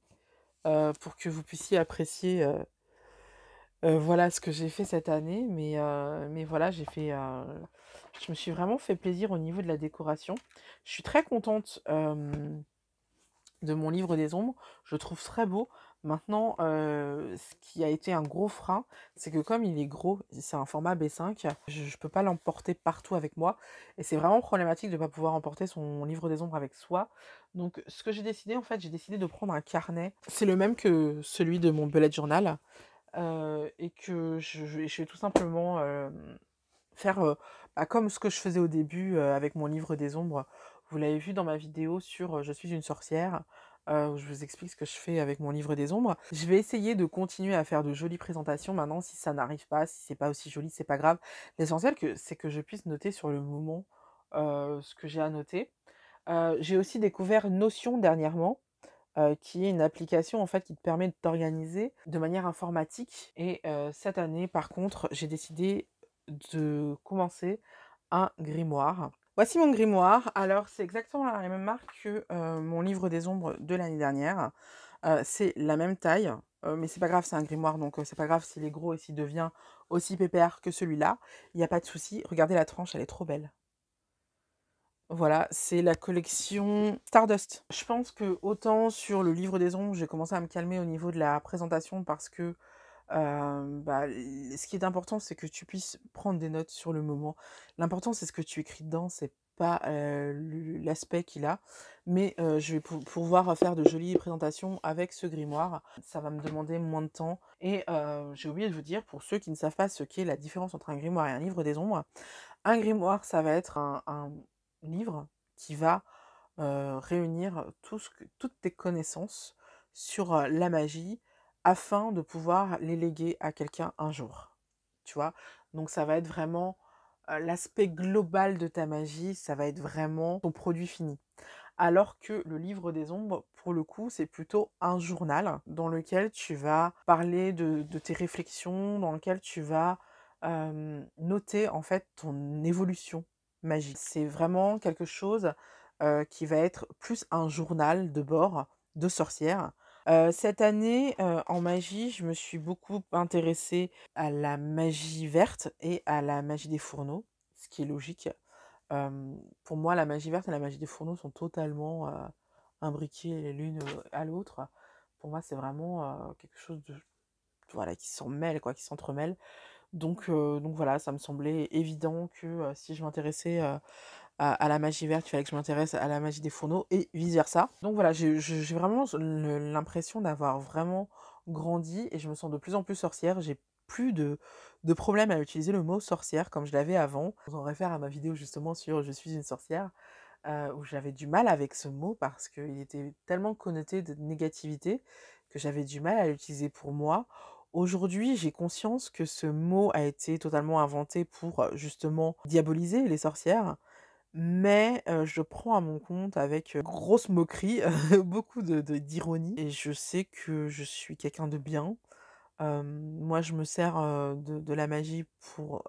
pour que vous puissiez apprécier, voilà ce que j'ai fait cette année. Mais voilà, je me suis vraiment fait plaisir au niveau de la décoration. Je suis très contente, de mon livre des ombres, je le trouve très beau. Maintenant, ce qui a été un gros frein, c'est que comme il est gros, c'est un format B5, je peux pas l'emporter partout avec moi et c'est vraiment problématique de pas pouvoir emporter son livre des ombres avec soi. Donc ce que j'ai décidé, en fait, j'ai décidé de prendre un carnet. C'est le même que celui de mon bullet journal, et que je vais tout simplement, faire, comme ce que je faisais au début, avec mon livre des ombres. Vous l'avez vu dans ma vidéo sur, «Je suis une sorcière», où je vous explique ce que je fais avec mon livre des ombres. Je vais essayer de continuer à faire de jolies présentations maintenant. Si ça n'arrive pas, si c'est pas aussi joli, c'est pas grave. L'essentiel c'est que je puisse noter sur le moment, ce que j'ai à noter. J'ai aussi découvert Notion dernièrement, qui est une application, en fait, qui te permet de t'organiser de manière informatique et cette année, par contre, j'ai décidé de commencer un grimoire. Voici mon grimoire. Alors, c'est exactement la même marque que, mon livre des ombres de l'année dernière. C'est la même taille, mais c'est pas grave, c'est un grimoire, donc c'est pas grave s'il est gros et s'il devient aussi pépère que celui-là. Il y a pas de souci. Regardez la tranche, elle est trop belle. Voilà, c'est la collection Stardust. Je pense que autant sur le livre des ombres, j'ai commencé à me calmer au niveau de la présentation parce que, ce qui est important, c'est que tu puisses prendre des notes sur le moment. L'important, c'est ce que tu écris dedans, c'est pas, l'aspect qu'il a. Mais, je vais pouvoir faire de jolies présentations avec ce grimoire. Ça va me demander moins de temps et j'ai oublié de vous dire, pour ceux qui ne savent pas ce qu'est la différence entre un grimoire et un livre des ombres, un grimoire, ça va être un livre qui va, réunir toutes tes connaissances sur, la magie afin de pouvoir les léguer à quelqu'un un jour. Tu vois? Donc ça va être vraiment, l'aspect global de ta magie, ça va être vraiment ton produit fini. Alors que le livre des ombres, pour le coup, c'est plutôt un journal dans lequel tu vas parler de tes réflexions, dans lequel tu vas, noter en fait ton évolution magique. C'est vraiment quelque chose, qui va être plus un journal de bord de sorcière. Cette année, en magie, je me suis beaucoup intéressée à la magie verte et à la magie des fourneaux, ce qui est logique. Pour moi, la magie verte et la magie des fourneaux sont totalement, imbriquées l'une, à l'autre. Pour moi, c'est vraiment, quelque chose de voilà, qui s'en mêle quoi, qui s'entremêle. Donc voilà, ça me semblait évident que, si je m'intéressais, à la magie verte, il fallait que je m'intéresse à la magie des fourneaux et vice versa. Donc voilà, j'ai vraiment l'impression d'avoir vraiment grandi et je me sens de plus en plus sorcière. J'ai plus de problème à utiliser le mot sorcière comme je l'avais avant. Je vous en réfère à ma vidéo justement sur «Je suis une sorcière», où j'avais du mal avec ce mot parce qu'il était tellement connoté de négativité que j'avais du mal à l'utiliser pour moi. Aujourd'hui, j'ai conscience que ce mot a été totalement inventé pour, justement diaboliser les sorcières, mais je le prends à mon compte avec, grosse moquerie, beaucoup d'ironie et je sais que je suis quelqu'un de bien. Moi, je me sers, de la magie pour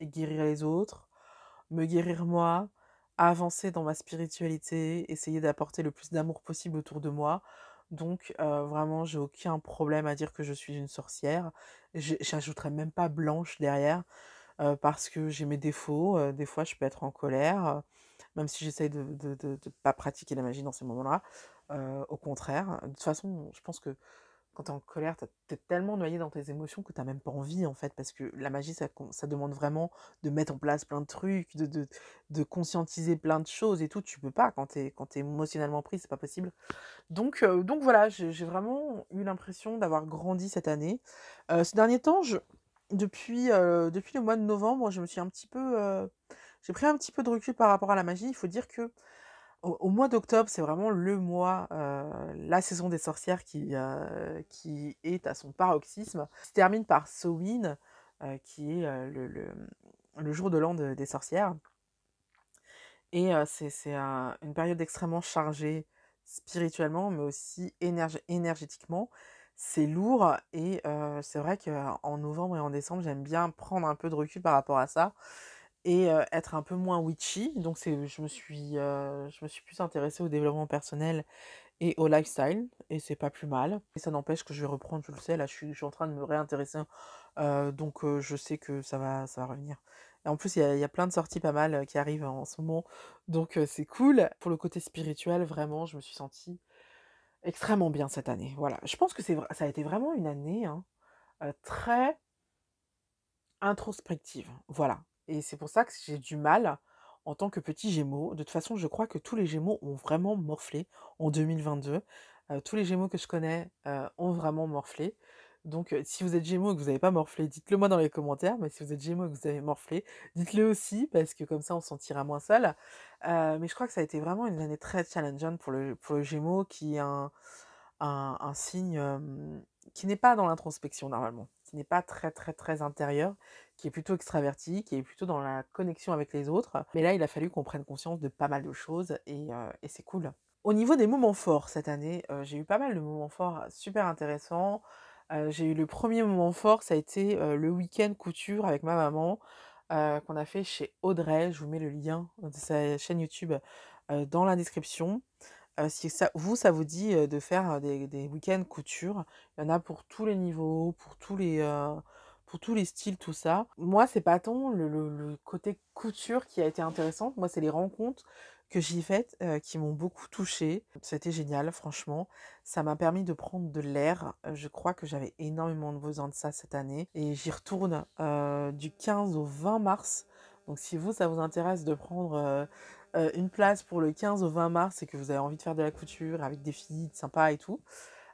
guérir les autres, me guérir moi, avancer dans ma spiritualité, essayer d'apporter le plus d'amour possible autour de moi. Donc vraiment, j'ai aucun problème à dire que je suis une sorcière. J'ajouterais même pas blanche derrière, parce que j'ai mes défauts, des fois je peux être en colère, même si j'essaye de pas pratiquer la magie dans ces moments-là, au contraire. De toute façon, je pense que quand tu es en colère, tu tellement noyé dans tes émotions que tu même pas envie, en fait, parce que la magie, ça demande vraiment de mettre en place plein de trucs, de conscientiser plein de choses et tout. Tu peux pas quand tu émotionnellement pris, c'est pas possible. Donc voilà, j'ai vraiment eu l'impression d'avoir grandi cette année. Ces derniers temps, depuis le mois de novembre, je me suis un petit peu, j'ai pris un petit peu de recul par rapport à la magie. Il faut dire que au mois d'octobre, c'est vraiment le mois, la saison des sorcières qui est à son paroxysme. Ça se termine par Samhain, qui est, le jour de l'an des sorcières et c'est une période extrêmement chargée spirituellement, mais aussi énergétiquement. c'est lourd et c'est vrai qu'en novembre et en décembre, j'aime bien prendre un peu de recul par rapport à ça et être un peu moins witchy. Donc je me suis plus intéressée au développement personnel et au lifestyle et c'est pas plus mal et ça n'empêche que je vais reprendre, je le sais, là, je suis en train de me réintéresser, donc je sais que ça va revenir et en plus, il y a plein de sorties pas mal, qui arrivent en ce moment, donc c'est cool. Pour le côté spirituel, vraiment, je me suis sentie extrêmement bien cette année, voilà. Je pense que ça a été vraiment une année, hein, très introspective, voilà et c'est pour ça que j'ai du mal, en tant que petit Gémeaux. De toute façon, je crois que tous les Gémeaux ont vraiment morflé en 2022. Tous les Gémeaux que je connais, ont vraiment morflé. Donc, si vous êtes Gémeaux et que vous n'avez pas morflé, dites-le moi dans les commentaires. Mais si vous êtes Gémeaux et que vous avez morflé, dites-le aussi parce que comme ça, on se sentira moins seul. Mais je crois que ça a été vraiment une année très challengeante pour le Gémeaux qui est un signe, qui n'est pas dans l'introspection normalement, qui n'est pas très, très, très intérieur, qui est plutôt extraverti, qui est plutôt dans la connexion avec les autres. Mais là, il a fallu qu'on prenne conscience de pas mal de choses et c'est cool. Au niveau des moments forts cette année, j'ai eu pas mal de moments forts super intéressants. J'ai eu le premier moment fort, ça a été, le week-end couture avec ma maman, qu'on a fait chez Audrey. Je vous mets le lien de sa chaîne YouTube, dans la description. Si ça vous dit, de faire, des week-ends couture, il y en a pour tous les niveaux, pour tous les styles, tout ça. Moi, c'est pas tant le côté couture qui a été intéressant. Moi, c'est les rencontres que j'ai faites, qui m'ont beaucoup touchée. C'était génial, franchement. Ça m'a permis de prendre de l'air. Je crois que j'avais énormément besoin de ça cette année et j'y retourne, du 15 au 20 mars. Donc si vous, ça vous intéresse de prendre, une place pour le 15 au 20 mars et que vous avez envie de faire de la couture avec des filles sympas et tout,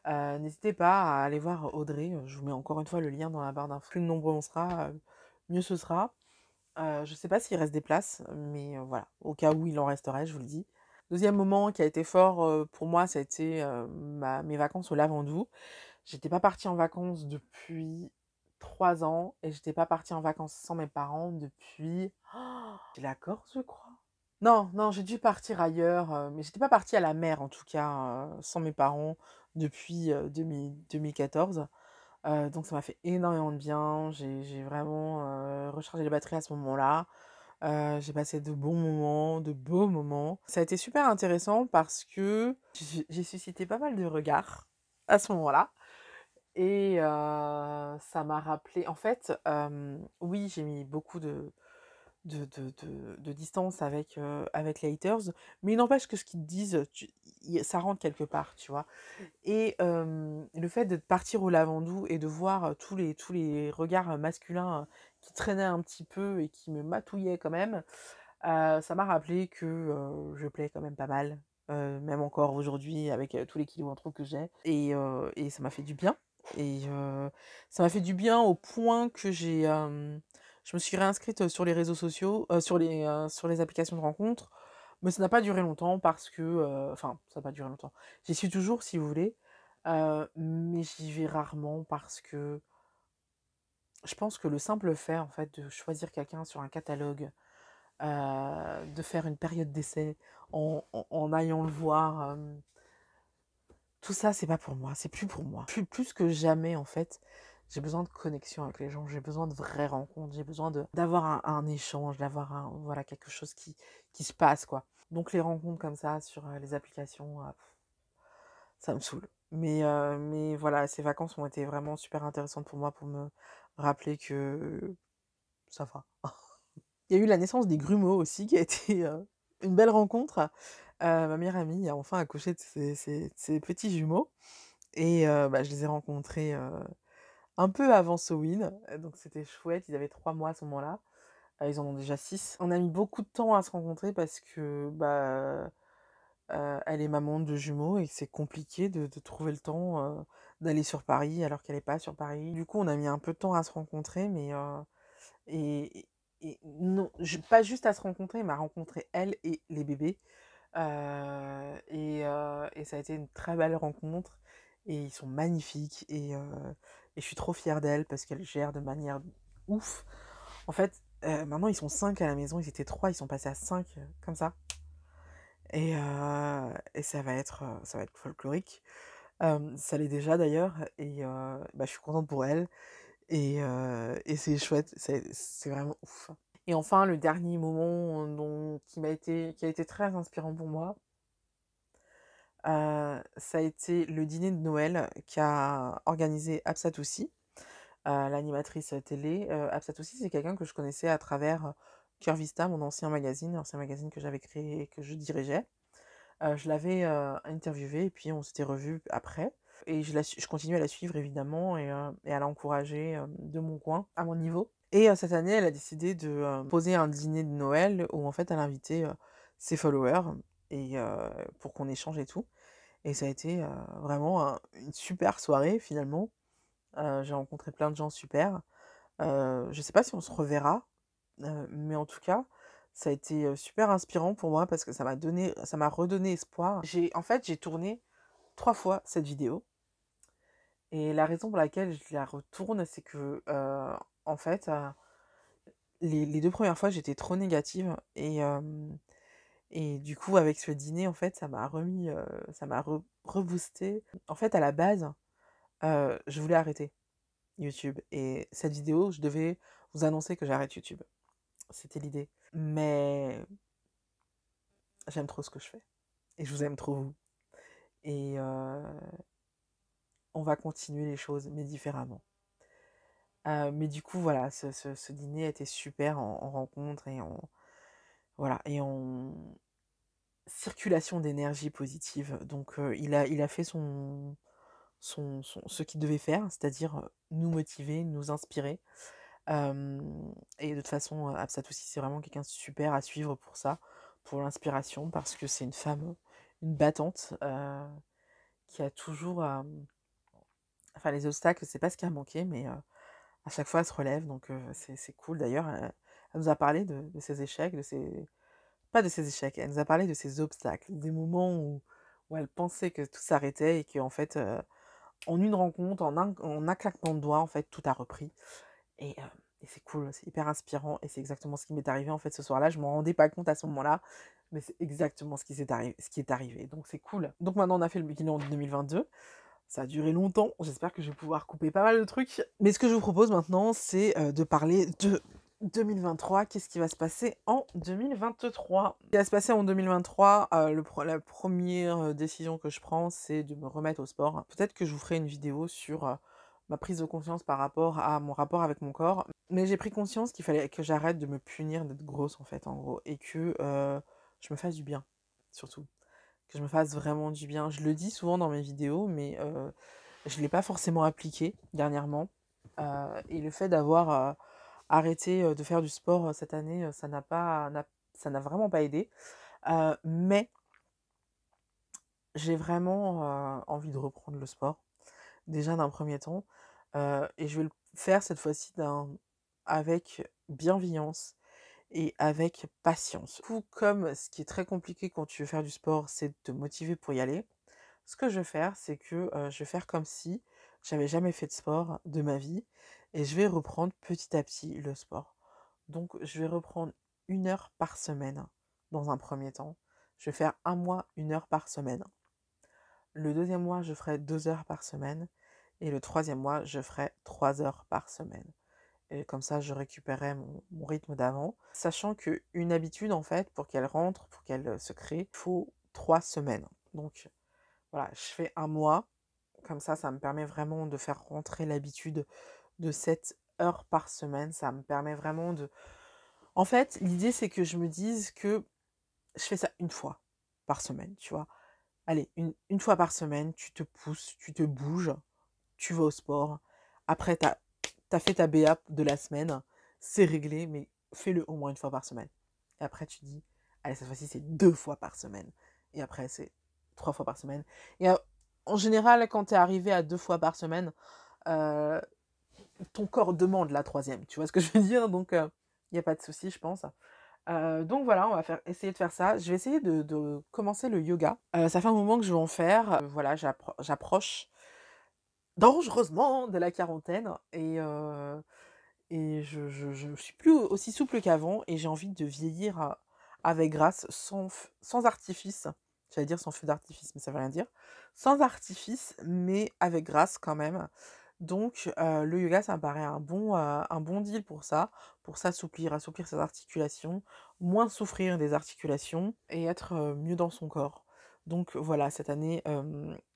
n'hésitez pas à aller voir Audrey. Je vous mets encore une fois le lien dans la barre d'infos. Plus nombreux on sera, mieux ce sera. Je sais pas s'il reste des places, mais voilà, au cas où il en resterait, je vous le dis. Deuxième moment qui a été fort, pour moi, ça a été, mes vacances au Lavandou. J'étais pas partie en vacances depuis 3 ans et j'étais pas partie en vacances sans mes parents depuis c'est la Corse, je crois? Non, non, j'ai dû partir ailleurs, mais j'étais pas partie à la mer en tout cas, sans mes parents depuis, 2014. Donc ça m'a fait énormément de bien. J'ai vraiment, rechargé les batteries à ce moment-là. J'ai passé de bons moments, de beaux moments. Ça a été super intéressant parce que j'ai suscité pas mal de regards à ce moment-là et ça m'a rappelé en fait, oui, j'ai mis beaucoup de distance avec les haters, mais il n'empêche que ce qu'ils te disent, ça rentre quelque part, tu vois. Et le fait de partir au Lavandou et de voir tous les regards masculins qui traînaient un petit peu et qui me matouillaient quand même, ça m'a rappelé que je plais quand même pas mal, même encore aujourd'hui avec tous les kilos en trop que j'ai. Et ça m'a fait du bien. Et ça m'a fait du bien au point que je me suis réinscrite sur les réseaux sociaux, sur les applications de rencontres. Mais ça n'a pas duré longtemps parce que, enfin, ça n'a pas duré longtemps. J'y suis toujours si vous voulez, mais j'y vais rarement parce que je pense que le simple fait en fait de choisir quelqu'un sur un catalogue, de faire une période d'essai en allant le voir, tout ça, c'est pas pour moi, c'est plus pour moi. Plus que jamais, en fait, j'ai besoin de connexion avec les gens, j'ai besoin de vraies rencontres, j'ai besoin d'avoir un échange, d'avoir voilà, quelque chose qui se passe, quoi. Donc les rencontres comme ça sur les applications, ça me saoule. Mais voilà, ces vacances ont été vraiment super intéressantes pour moi pour me rappeler que ça va. Il y a eu la naissance des grumeaux aussi qui a été, une belle rencontre. Ma meilleure amie a enfin accouché de ses petits jumeaux et bah, je les ai rencontrés, un peu avant Samhain, donc c'était chouette. Ils avaient 3 mois à ce moment-là. Ils en ont déjà 6. On a mis beaucoup de temps à se rencontrer parce que, bah, elle est maman de jumeaux et c'est compliqué de trouver le temps, d'aller sur Paris alors qu'elle est pas sur Paris. Du coup, on a mis un peu de temps à se rencontrer, mais et et non, pas juste à se rencontrer, mais à rencontrer elle et les bébés. Et ça a été une très belle rencontre et ils sont magnifiques et je suis trop fière d'elle parce qu'elle gère de manière ouf. En fait, maintenant ils sont 5 à la maison, ils étaient 3, ils sont passés à 5 comme ça et ça va être folklorique. Ça l'est déjà d'ailleurs et je suis contente pour elle et c'est chouette, c'est vraiment ouf. Et enfin, le dernier moment qui a été très inspirant pour moi, ça a été le dîner de Noël qu'a organisé Hapsatoussi, l'animatrice télé. Hapsatoussi, c'est quelqu'un que je connaissais à travers Cœur Vista, mon ancien magazine que j'avais créé et que je dirigeais. Je l'avais interviewée et puis on s'était revus après. Et je continue à la suivre évidemment et à l'encourager de mon coin, à mon niveau. Et cette année, elle a décidé de poser un dîner de Noël où en fait elle invitait ses followers et pour qu'on échange et tout. Et ça a été vraiment une super soirée finalement. J'ai rencontré plein de gens super. Je sais pas si on se reverra, mais en tout cas, ça a été super inspirant pour moi parce que ça m'a redonné espoir. J'ai tourné 3 fois cette vidéo et la raison pour laquelle je la retourne, c'est que, en fait, les 2 premières fois, j'étais trop négative et du coup, avec ce dîner, en fait, ça m'a reboosté. En fait, à la base, je voulais arrêter YouTube et cette vidéo, je devais vous annoncer que j'arrête YouTube. C'était l'idée. Mais j'aime trop ce que je fais et je vous aime trop vous et on va continuer les choses, mais différemment. Mais du coup, voilà, ce dîner a été super en rencontre et en voilà et en circulation d'énergie positive. Donc il a fait ce qu'il devait faire, c'est-à-dire, nous motiver, nous inspirer. Et de toute façon, Hapsatoussi, c'est vraiment quelqu'un de super à suivre pour ça, pour l'inspiration, parce que c'est une femme, une battante, qui a toujours, enfin les obstacles, c'est pas ce qui a manqué, mais à chaque fois elle se relève, donc c'est cool. D'ailleurs, elle nous a parlé de ses échecs, de ses pas de ses échecs, elle nous a parlé de ses obstacles, des moments où elle pensait que tout s'arrêtait et qu'en fait, en une rencontre, en un claquement de doigts, en fait, tout a repris. Et, euh, et c'est cool, c'est hyper inspirant et c'est exactement ce qui m'est arrivé en fait ce soir-là. Je m'en rendais pas compte à ce moment-là, mais c'est exactement ce qui est arrivé. Donc c'est cool. Donc maintenant on a fait le bilan de 2022. Ça a duré longtemps. J'espère que je vais pouvoir couper pas mal de trucs. Mais ce que je vous propose maintenant, c'est de parler de 2023. Qu'est-ce qui va se passer en 2023? Ce qui va se passer en 2023, la première décision que je prends, c'est de me remettre au sport. Peut-être que je vous ferai une vidéo sur ma prise de conscience par rapport à mon rapport avec mon corps. Mais j'ai pris conscience qu'il fallait que j'arrête de me punir d'être grosse, en fait, en gros. Et que je me fasse du bien, surtout que je me fasse vraiment du bien. Je le dis souvent dans mes vidéos, mais je ne l'ai pas forcément appliqué dernièrement. Et le fait d'avoir arrêté de faire du sport cette année, ça n'a vraiment pas aidé. Mais j'ai vraiment envie de reprendre le sport, déjà d'un premier temps. Et je vais le faire cette fois-ci avec bienveillance et avec patience. Du coup, comme ce qui est très compliqué quand tu veux faire du sport, c'est de te motiver pour y aller, ce que je vais faire, c'est que je vais faire comme si j'avais jamais fait de sport de ma vie et je vais reprendre petit à petit le sport. Donc, je vais reprendre 1 heure par semaine dans un premier temps. Je vais faire un mois, 1 heure par semaine. Le deuxième mois, je ferai 2 heures par semaine. Et le troisième mois, je ferai 3 heures par semaine. Et comme ça, je récupérerai mon rythme d'avant. Sachant qu'une habitude, en fait, pour qu'elle rentre, pour qu'elle se crée, il faut 3 semaines. Donc, voilà, je fais un mois. Comme ça me permet vraiment de faire rentrer l'habitude de 7 heures par semaine. Ça me permet vraiment de... En fait, l'idée, c'est que je me dise que je fais ça une fois par semaine, tu vois. Allez, une fois par semaine, tu te pousses, tu te bouges, tu vas au sport. Après, t'as fait ta BA de la semaine, c'est réglé, mais fais-le au moins une fois par semaine. Et après, tu dis, allez, cette fois-ci, c'est 2 fois par semaine. Et après, c'est 3 fois par semaine. Et en général, quand t'es arrivé à 2 fois par semaine, euh, ton corps demande la troisième. Tu vois ce que je veux dire? Donc, il n'y a pas de souci, je pense. Donc voilà, essayer de faire ça. Je vais essayer de commencer le yoga. Ça fait un moment que je veux en faire. Voilà, j'approche dangereusement de la quarantaine et je suis plus aussi souple qu'avant et j'ai envie de vieillir avec grâce, sans artifice. J'allais dire sans feu d'artifice, mais ça veut rien dire. Sans artifice, mais avec grâce quand même. Donc le yoga, ça me paraît un bon deal pour s'assouplir, assouplir ses articulations, moins souffrir des articulations et être, mieux dans son corps. Donc voilà, cette année,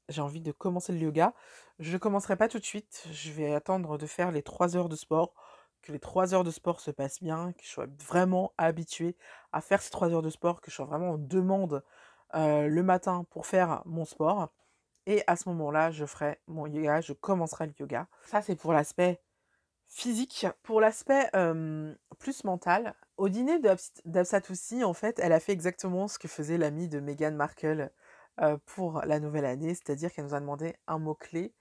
j'ai envie de commencer le yoga. Je ne commencerai pas tout de suite, je vais attendre de faire les 3 heures de sport, que les 3 heures de sport se passent bien, que je sois vraiment habituée à faire ces 3 heures de sport, que je sois vraiment en demande, le matin pour faire mon sport. Et à ce moment-là, je ferai mon yoga, je commencerai le yoga. Ça, c'est pour l'aspect physique. Pour l'aspect plus mental, au dîner d'Absatoussi, en fait, elle a fait exactement ce que faisait l'amie de Meghan Markle pour la nouvelle année, c'est-à-dire qu'elle nous a demandé un mot-clé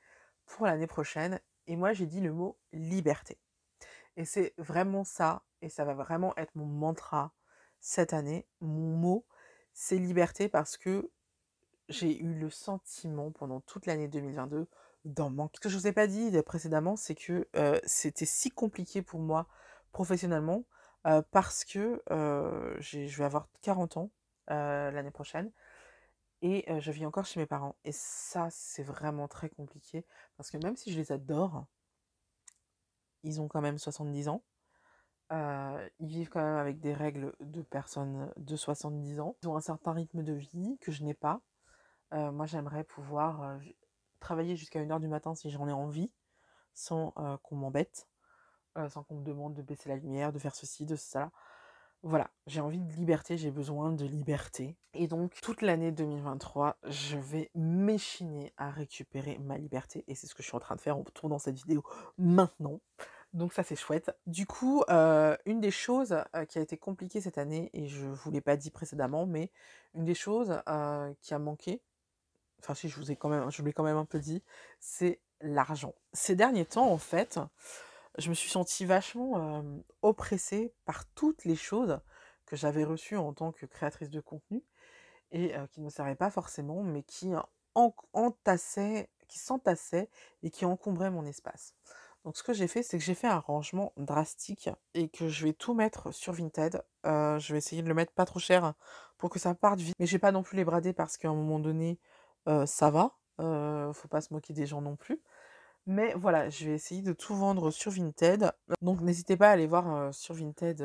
pour l'année prochaine. Et moi, j'ai dit le mot liberté. Et c'est vraiment ça, et ça va vraiment être mon mantra cette année. Mon mot, c'est liberté parce que j'ai eu le sentiment pendant toute l'année 2022 d'en manquer. Ce que je vous ai pas dit précédemment, c'est que c'était si compliqué pour moi professionnellement parce que je vais avoir 40 ans l'année prochaine et je vis encore chez mes parents. Et ça, c'est vraiment très compliqué parce que même si je les adore, ils ont quand même 70 ans. Ils vivent quand même avec des règles de personnes de 70 ans. Ils ont un certain rythme de vie que je n'ai pas. Moi, j'aimerais pouvoir travailler jusqu'à 1 heure du matin si j'en ai envie, sans qu'on m'embête, sans qu'on me demande de baisser la lumière, de faire ceci, de cela. Voilà, j'ai envie de liberté, j'ai besoin de liberté. Et donc, toute l'année 2023, je vais m'échiner à récupérer ma liberté. Et c'est ce que je suis en train de faire en tournant cette vidéo maintenant. Donc ça, c'est chouette. Du coup, une des choses qui a été compliquée cette année, et je ne vous l'ai pas dit précédemment, mais une des choses qui a manqué, enfin si, je vous l'ai quand même un peu dit, c'est l'argent. Ces derniers temps, en fait, je me suis sentie vachement oppressée par toutes les choses que j'avais reçues en tant que créatrice de contenu et qui ne me servaient pas forcément, mais qui qui s'entassaient et qui encombraient mon espace. Donc ce que j'ai fait, c'est que j'ai fait un rangement drastique et que je vais tout mettre sur Vinted. Je vais essayer de le mettre pas trop cher pour que ça parte vite. Mais je vais pas non plus les brader parce qu'à un moment donné, ça va. Faut pas se moquer des gens non plus. Mais voilà, je vais essayer de tout vendre sur Vinted. Donc n'hésitez pas à aller voir sur Vinted,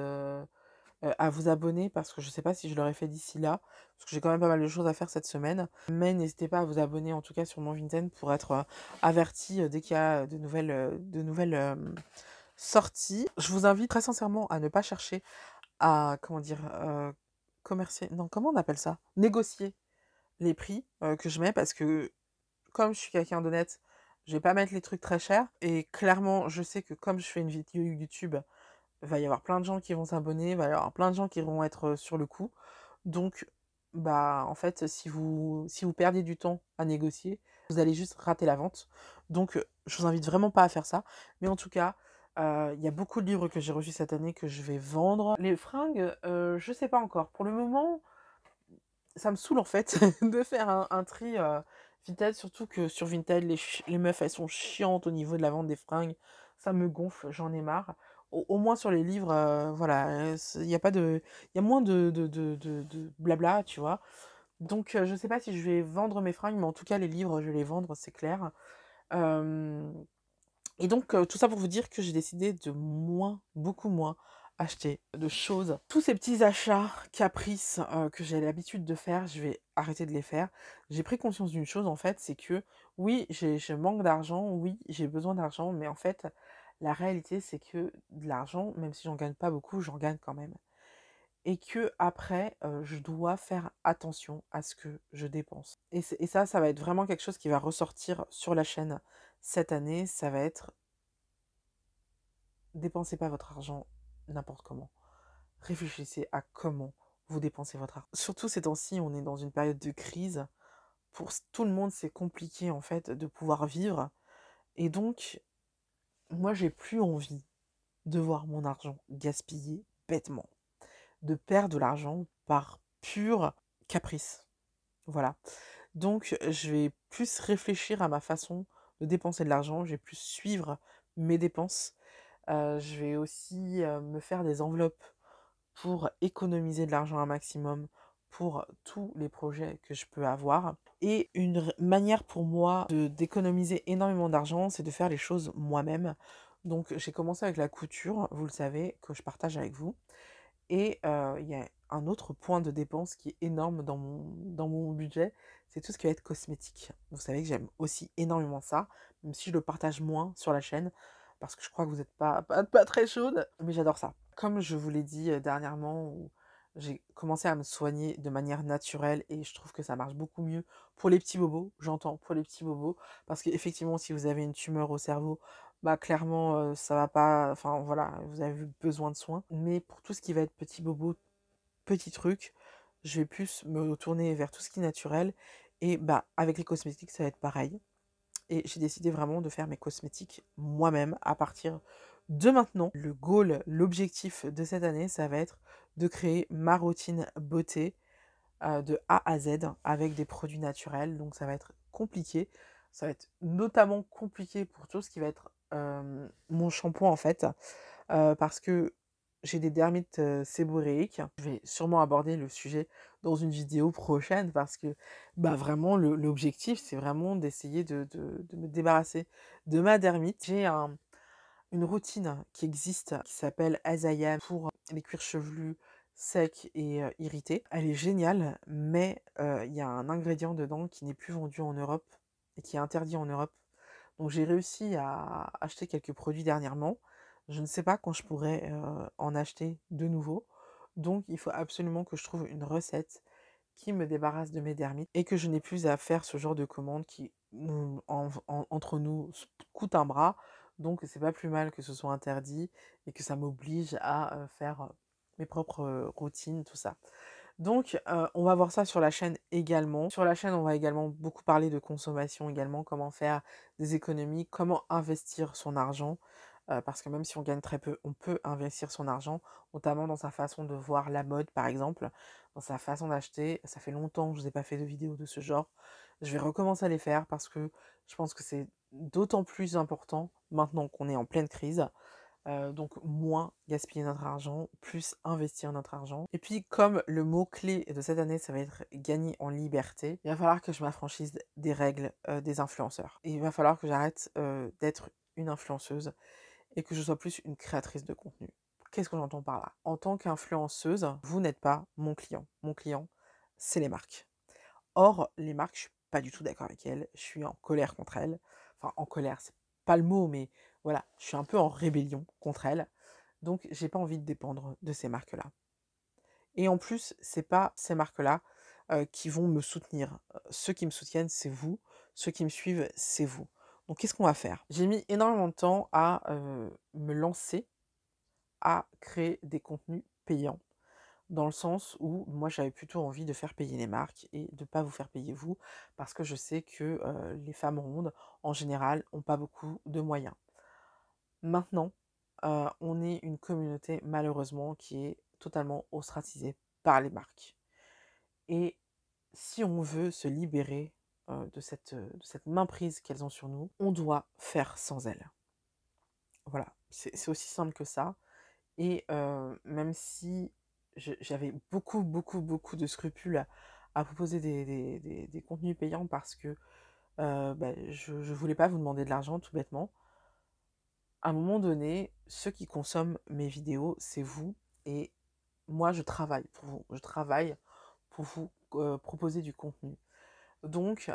à vous abonner parce que je sais pas si je l'aurais fait d'ici là, parce que j'ai quand même pas mal de choses à faire cette semaine. Mais n'hésitez pas à vous abonner en tout cas sur mon Vinted pour être averti dès qu'il y a de nouvelles sorties. Je vous invite très sincèrement à ne pas chercher à, comment dire, commercier, non, comment on appelle ça? Négocier les prix que je mets parce que comme je suis quelqu'un d'honnête, je vais pas mettre les trucs très chers. Et clairement, je sais que comme je fais une vidéo YouTube, va y avoir plein de gens qui vont s'abonner, va y avoir plein de gens qui vont être sur le coup. Donc, bah, en fait, si vous perdez du temps à négocier, vous allez juste rater la vente. Donc, je vous invite vraiment pas à faire ça. Mais en tout cas, il y a beaucoup de livres que j'ai reçus cette année que je vais vendre. Les fringues, je sais pas encore. Pour le moment, ça me saoule en fait de faire un tri Vinted, surtout que sur Vinted, les meufs, elles sont chiantes au niveau de la vente des fringues. Ça me gonfle, j'en ai marre. Au moins sur les livres, voilà, il y a pas de, il y a moins de blabla, tu vois. Donc je sais pas si je vais vendre mes fringues, mais en tout cas les livres, je vais les vendre, c'est clair. Euh, et donc, tout ça pour vous dire que j'ai décidé de beaucoup moins acheter de choses. Tous ces petits achats caprices que j'ai l'habitude de faire, je vais arrêter de les faire. J'ai pris conscience d'une chose, en fait, c'est que oui, je manque d'argent, oui, j'ai besoin d'argent, mais en fait, la réalité, c'est que de l'argent, même si j'en gagne pas beaucoup, j'en gagne quand même. Et que après, je dois faire attention à ce que je dépense. Et ça va être vraiment quelque chose qui va ressortir sur la chaîne cette année. Ça va être: dépensez pas votre argent n'importe comment. Réfléchissez à comment vous dépensez votre argent. Surtout ces temps-ci, on est dans une période de crise. Pour tout le monde, c'est compliqué en fait de pouvoir vivre. Et donc, moi, j'ai plus envie de voir mon argent gaspillé bêtement, de perdre de l'argent par pur caprice. Voilà. Donc, je vais plus réfléchir à ma façon de dépenser de l'argent. Je vais plus suivre mes dépenses. Je vais aussi me faire des enveloppes pour économiser de l'argent un maximum, pour tous les projets que je peux avoir. Et une manière pour moi d'économiser énormément d'argent, c'est de faire les choses moi-même. Donc j'ai commencé avec la couture, vous le savez, que je partage avec vous. Et il y a un autre point de dépense qui est énorme dans mon budget, c'est tout ce qui va être cosmétique. Vous savez que j'aime aussi énormément ça, même si je le partage moins sur la chaîne, parce que je crois que vous n'êtes pas très chaude, mais j'adore ça. Comme je vous l'ai dit dernièrement, où j'ai commencé à me soigner de manière naturelle et je trouve que ça marche beaucoup mieux pour les petits bobos, j'entends, pour les petits bobos, parce qu'effectivement, si vous avez une tumeur au cerveau, bah clairement, ça va pas, enfin voilà, vous avez besoin de soins. Mais pour tout ce qui va être petit bobo, petit truc, je vais plus me tourner vers tout ce qui est naturel. Et bah avec les cosmétiques, ça va être pareil. Et j'ai décidé vraiment de faire mes cosmétiques moi-même à partir de maintenant. Le goal, l'objectif de cette année, ça va être de créer ma routine beauté de A à Z avec des produits naturels. Donc ça va être compliqué. Ça va être notamment compliqué pour tout ce qui va être mon shampoing en fait. Parce que j'ai des dermites séborréiques. Je vais sûrement aborder le sujet dans une vidéo prochaine parce que bah, vraiment l'objectif c'est vraiment d'essayer de me débarrasser de ma dermite. J'ai une routine qui existe qui s'appelle As I Am pour les cuirs chevelus secs et irrités. Elle est géniale, mais il y a un ingrédient dedans qui n'est plus vendu en Europe et qui est interdit en Europe. Donc j'ai réussi à acheter quelques produits dernièrement. Je ne sais pas quand je pourrais en acheter de nouveau. Donc il faut absolument que je trouve une recette qui me débarrasse de mes dermites et que je n'ai plus à faire ce genre de commande qui, entre nous, coûte un bras. Donc c'est pas plus mal que ce soit interdit et que ça m'oblige à faire mes propres routines, tout ça. Donc on va voir ça sur la chaîne également. Sur la chaîne, on va également beaucoup parler de consommation également, comment faire des économies, comment investir son argent. Parce que même si on gagne très peu, on peut investir son argent, notamment dans sa façon de voir la mode, par exemple, dans sa façon d'acheter. Ça fait longtemps que je n'ai pas fait de vidéos de ce genre. Je vais recommencer à les faire parce que je pense que c'est d'autant plus important maintenant qu'on est en pleine crise. Donc moins gaspiller notre argent, plus investir notre argent. Et puis comme le mot-clé de cette année, ça va être gagner en liberté, il va falloir que je m'affranchisse des règles des influenceurs. Et il va falloir que j'arrête d'être une influenceuse et que je sois plus une créatrice de contenu. Qu'est-ce que j'entends par là? En tant qu'influenceuse, vous n'êtes pas mon client. Mon client, c'est les marques. Or, les marques, je suis pas du tout d'accord avec elles. Je suis en colère contre elles. Enfin, en colère, c'est pas le mot, mais voilà, je suis un peu en rébellion contre elles. Donc, j'ai pas envie de dépendre de ces marques-là. Et en plus, c'est pas ces marques-là qui vont me soutenir. Ceux qui me soutiennent, c'est vous. Ceux qui me suivent, c'est vous. Donc, qu'est-ce qu'on va faire? J'ai mis énormément de temps à me lancer à créer des contenus payants. Dans le sens où moi j'avais plutôt envie de faire payer les marques et de ne pas vous faire payer vous, parce que je sais que les femmes rondes, en général, n'ont pas beaucoup de moyens. Maintenant, on est une communauté malheureusement qui est totalement ostracisée par les marques. Et si on veut se libérer de cette mainprise qu'elles ont sur nous, on doit faire sans elles. Voilà, c'est aussi simple que ça. Et même si j'avais beaucoup de scrupules à proposer des contenus payants parce que bah, je voulais pas vous demander de l'argent tout bêtement, à un moment donné, ceux qui consomment mes vidéos, c'est vous. Et moi, je travaille pour vous. Je travaille pour vous proposer du contenu. Donc,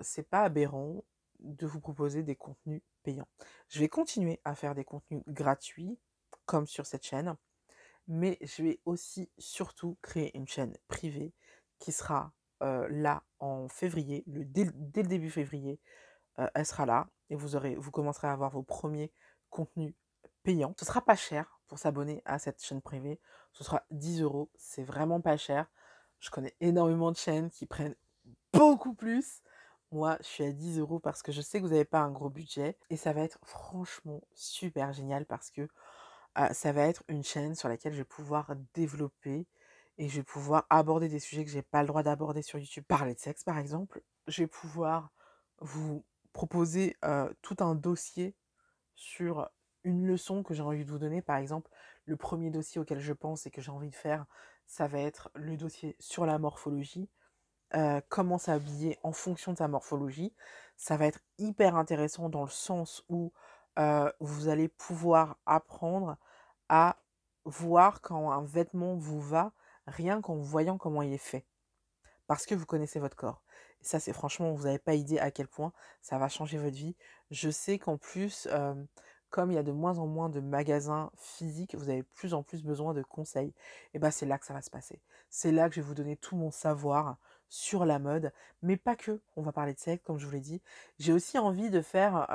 c'est pas aberrant de vous proposer des contenus payants. Je vais continuer à faire des contenus gratuits, comme sur cette chaîne. Mais je vais aussi surtout créer une chaîne privée qui sera là en février, dès le début février, elle sera là et vous commencerez à avoir vos premiers contenus payants. Ce sera pas cher pour s'abonner à cette chaîne privée, ce sera 10 €, c'est vraiment pas cher. Je connais énormément de chaînes qui prennent beaucoup plus. Moi, je suis à 10 € parce que je sais que vous n'avez pas un gros budget et ça va être franchement super génial parce que ça va être une chaîne sur laquelle je vais pouvoir développer et je vais pouvoir aborder des sujets que j'ai pas le droit d'aborder sur YouTube. Parler de sexe, par exemple. Je vais pouvoir vous proposer tout un dossier sur une leçon que j'ai envie de vous donner. Par exemple, le premier dossier auquel je pense et que j'ai envie de faire, ça va être le dossier sur la morphologie, comment s'habiller en fonction de sa morphologie. Ça va être hyper intéressant dans le sens où vous allez pouvoir apprendre à voir quand un vêtement vous va, rien qu'en voyant comment il est fait. Parce que vous connaissez votre corps. Et ça, c'est franchement, vous n'avez pas idée à quel point ça va changer votre vie. Je sais qu'en plus, comme il y a de moins en moins de magasins physiques, vous avez de plus en plus besoin de conseils. Et ben, c'est là que ça va se passer. C'est là que je vais vous donner tout mon savoir sur la mode, mais pas que. On va parler de sexe, comme je vous l'ai dit. J'ai aussi envie de faire,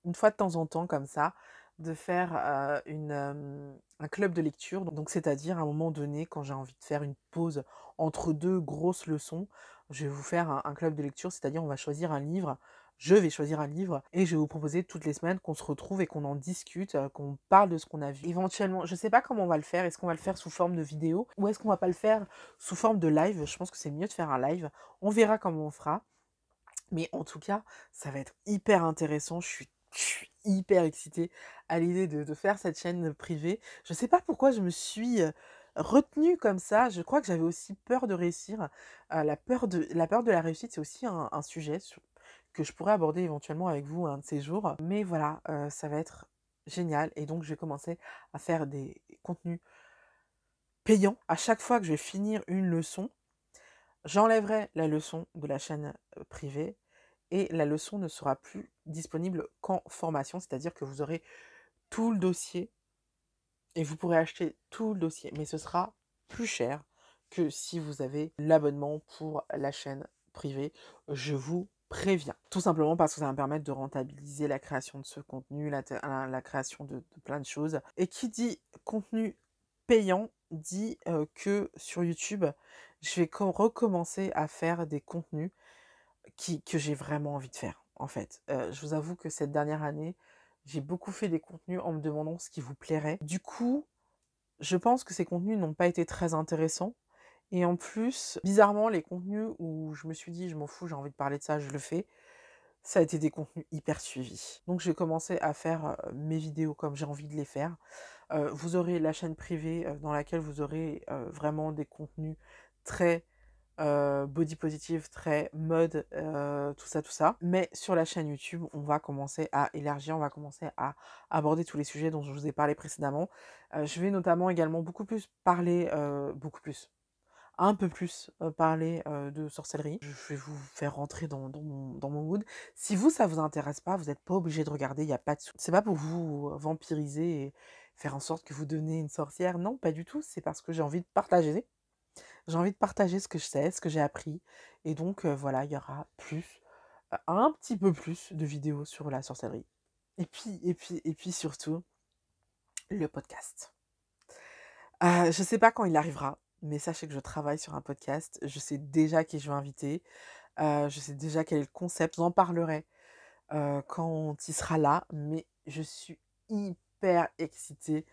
une fois de temps en temps, comme ça, de faire un club de lecture. Donc, c'est-à-dire, à un moment donné, quand j'ai envie de faire une pause entre deux grosses leçons, je vais vous faire un club de lecture, c'est-à-dire on va choisir un livre, je vais choisir un livre et je vais vous proposer toutes les semaines qu'on se retrouve et qu'on en discute, qu'on parle de ce qu'on a vu. Éventuellement, je sais pas comment on va le faire, est-ce qu'on va le faire sous forme de vidéo ou est-ce qu'on va pas le faire sous forme de live? Je pense que c'est mieux de faire un live. On verra comment on fera. Mais en tout cas, ça va être hyper intéressant. Je suis hyper excitée à l'idée de faire cette chaîne privée. Je sais pas pourquoi je me suis retenue comme ça. Je crois que j'avais aussi peur de réussir. La peur de la réussite, c'est aussi un sujet que je pourrais aborder éventuellement avec vous un de ces jours. Mais voilà, ça va être génial. Et donc, je vais commencer à faire des contenus payants. À chaque fois que je vais finir une leçon, j'enlèverai la leçon de la chaîne privée et la leçon ne sera plus disponible qu'en formation, c'est-à-dire que vous aurez tout le dossier et vous pourrez acheter tout le dossier, mais ce sera plus cher que si vous avez l'abonnement pour la chaîne privée, je vous préviens. Tout simplement parce que ça va me permettre de rentabiliser la création de ce contenu, la création de plein de choses. Et qui dit contenu payant dit que sur YouTube, je vais recommencer à faire des contenus que j'ai vraiment envie de faire, en fait. Je vous avoue que cette dernière année, j'ai beaucoup fait des contenus en me demandant ce qui vous plairait. Du coup, je pense que ces contenus n'ont pas été très intéressants. Et en plus, bizarrement, les contenus où je me suis dit, je m'en fous, j'ai envie de parler de ça, je le fais, ça a été des contenus hyper suivis. Donc j'ai commencé à faire mes vidéos comme j'ai envie de les faire. Vous aurez la chaîne privée dans laquelle vous aurez vraiment des contenus très body positive, très mode, tout ça, tout ça. Mais sur la chaîne YouTube, on va commencer à élargir, on va commencer à aborder tous les sujets dont je vous ai parlé précédemment. Je vais notamment également beaucoup plus parler, un peu plus parler de sorcellerie. Je vais vous faire rentrer dans mon mood. Si vous, ça vous intéresse pas, vous n'êtes pas obligé de regarder, il n'y a pas de souci. C'est pas pour vous vampiriser et faire en sorte que vous devenez une sorcière. Non, pas du tout. C'est parce que j'ai envie de partager. J'ai envie de partager ce que je sais, ce que j'ai appris. Et donc, voilà, il y aura un petit peu plus de vidéos sur la sorcellerie. Et puis surtout, le podcast. Je sais pas quand il arrivera, mais sachez que je travaille sur un podcast. Je sais déjà qui je vais inviter. Je sais déjà quel est le concept. J'en parlerai quand il sera là. Mais je suis hyper excitée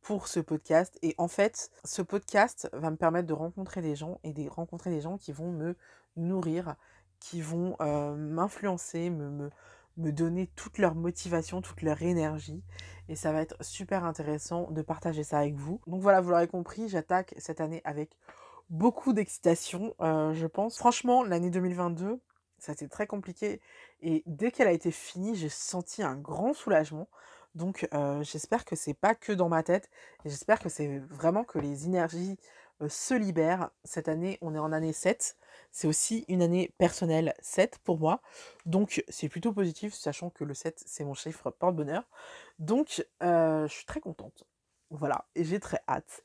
pour ce podcast. Et en fait, ce podcast va me permettre de rencontrer des gens et de rencontrer des gens qui vont me nourrir, qui vont m'influencer, me donner toute leur motivation, toute leur énergie. Et ça va être super intéressant de partager ça avec vous. Donc voilà, vous l'aurez compris, j'attaque cette année avec beaucoup d'excitation, je pense. Franchement, l'année 2022, ça a été très compliqué. Et dès qu'elle a été finie, j'ai senti un grand soulagement. Donc j'espère que c'est pas que dans ma tête. Et j'espère que c'est vraiment que les énergies se libèrent. Cette année, on est en année 7. C'est aussi une année personnelle 7 pour moi. Donc c'est plutôt positif, sachant que le 7, c'est mon chiffre porte-bonheur. Donc je suis très contente. Voilà, et j'ai très hâte.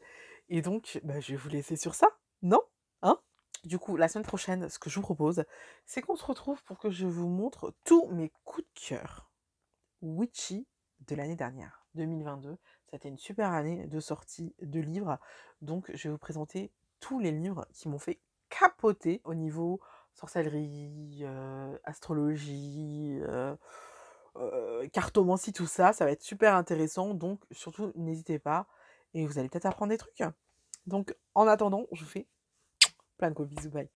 Et donc, bah, je vais vous laisser sur ça, non? Hein? Du coup, la semaine prochaine, ce que je vous propose, c'est qu'on se retrouve pour que je vous montre tous mes coups de cœur witchy de l'année dernière, 2022. Ça a été une super année de sortie de livres. Donc, je vais vous présenter tous les livres qui m'ont fait capoter au niveau sorcellerie, astrologie, cartomancie, tout ça. Ça va être super intéressant. Donc, surtout, n'hésitez pas. Et vous allez peut-être apprendre des trucs. Donc, en attendant, je vous fais plein de gros bisous. Bye.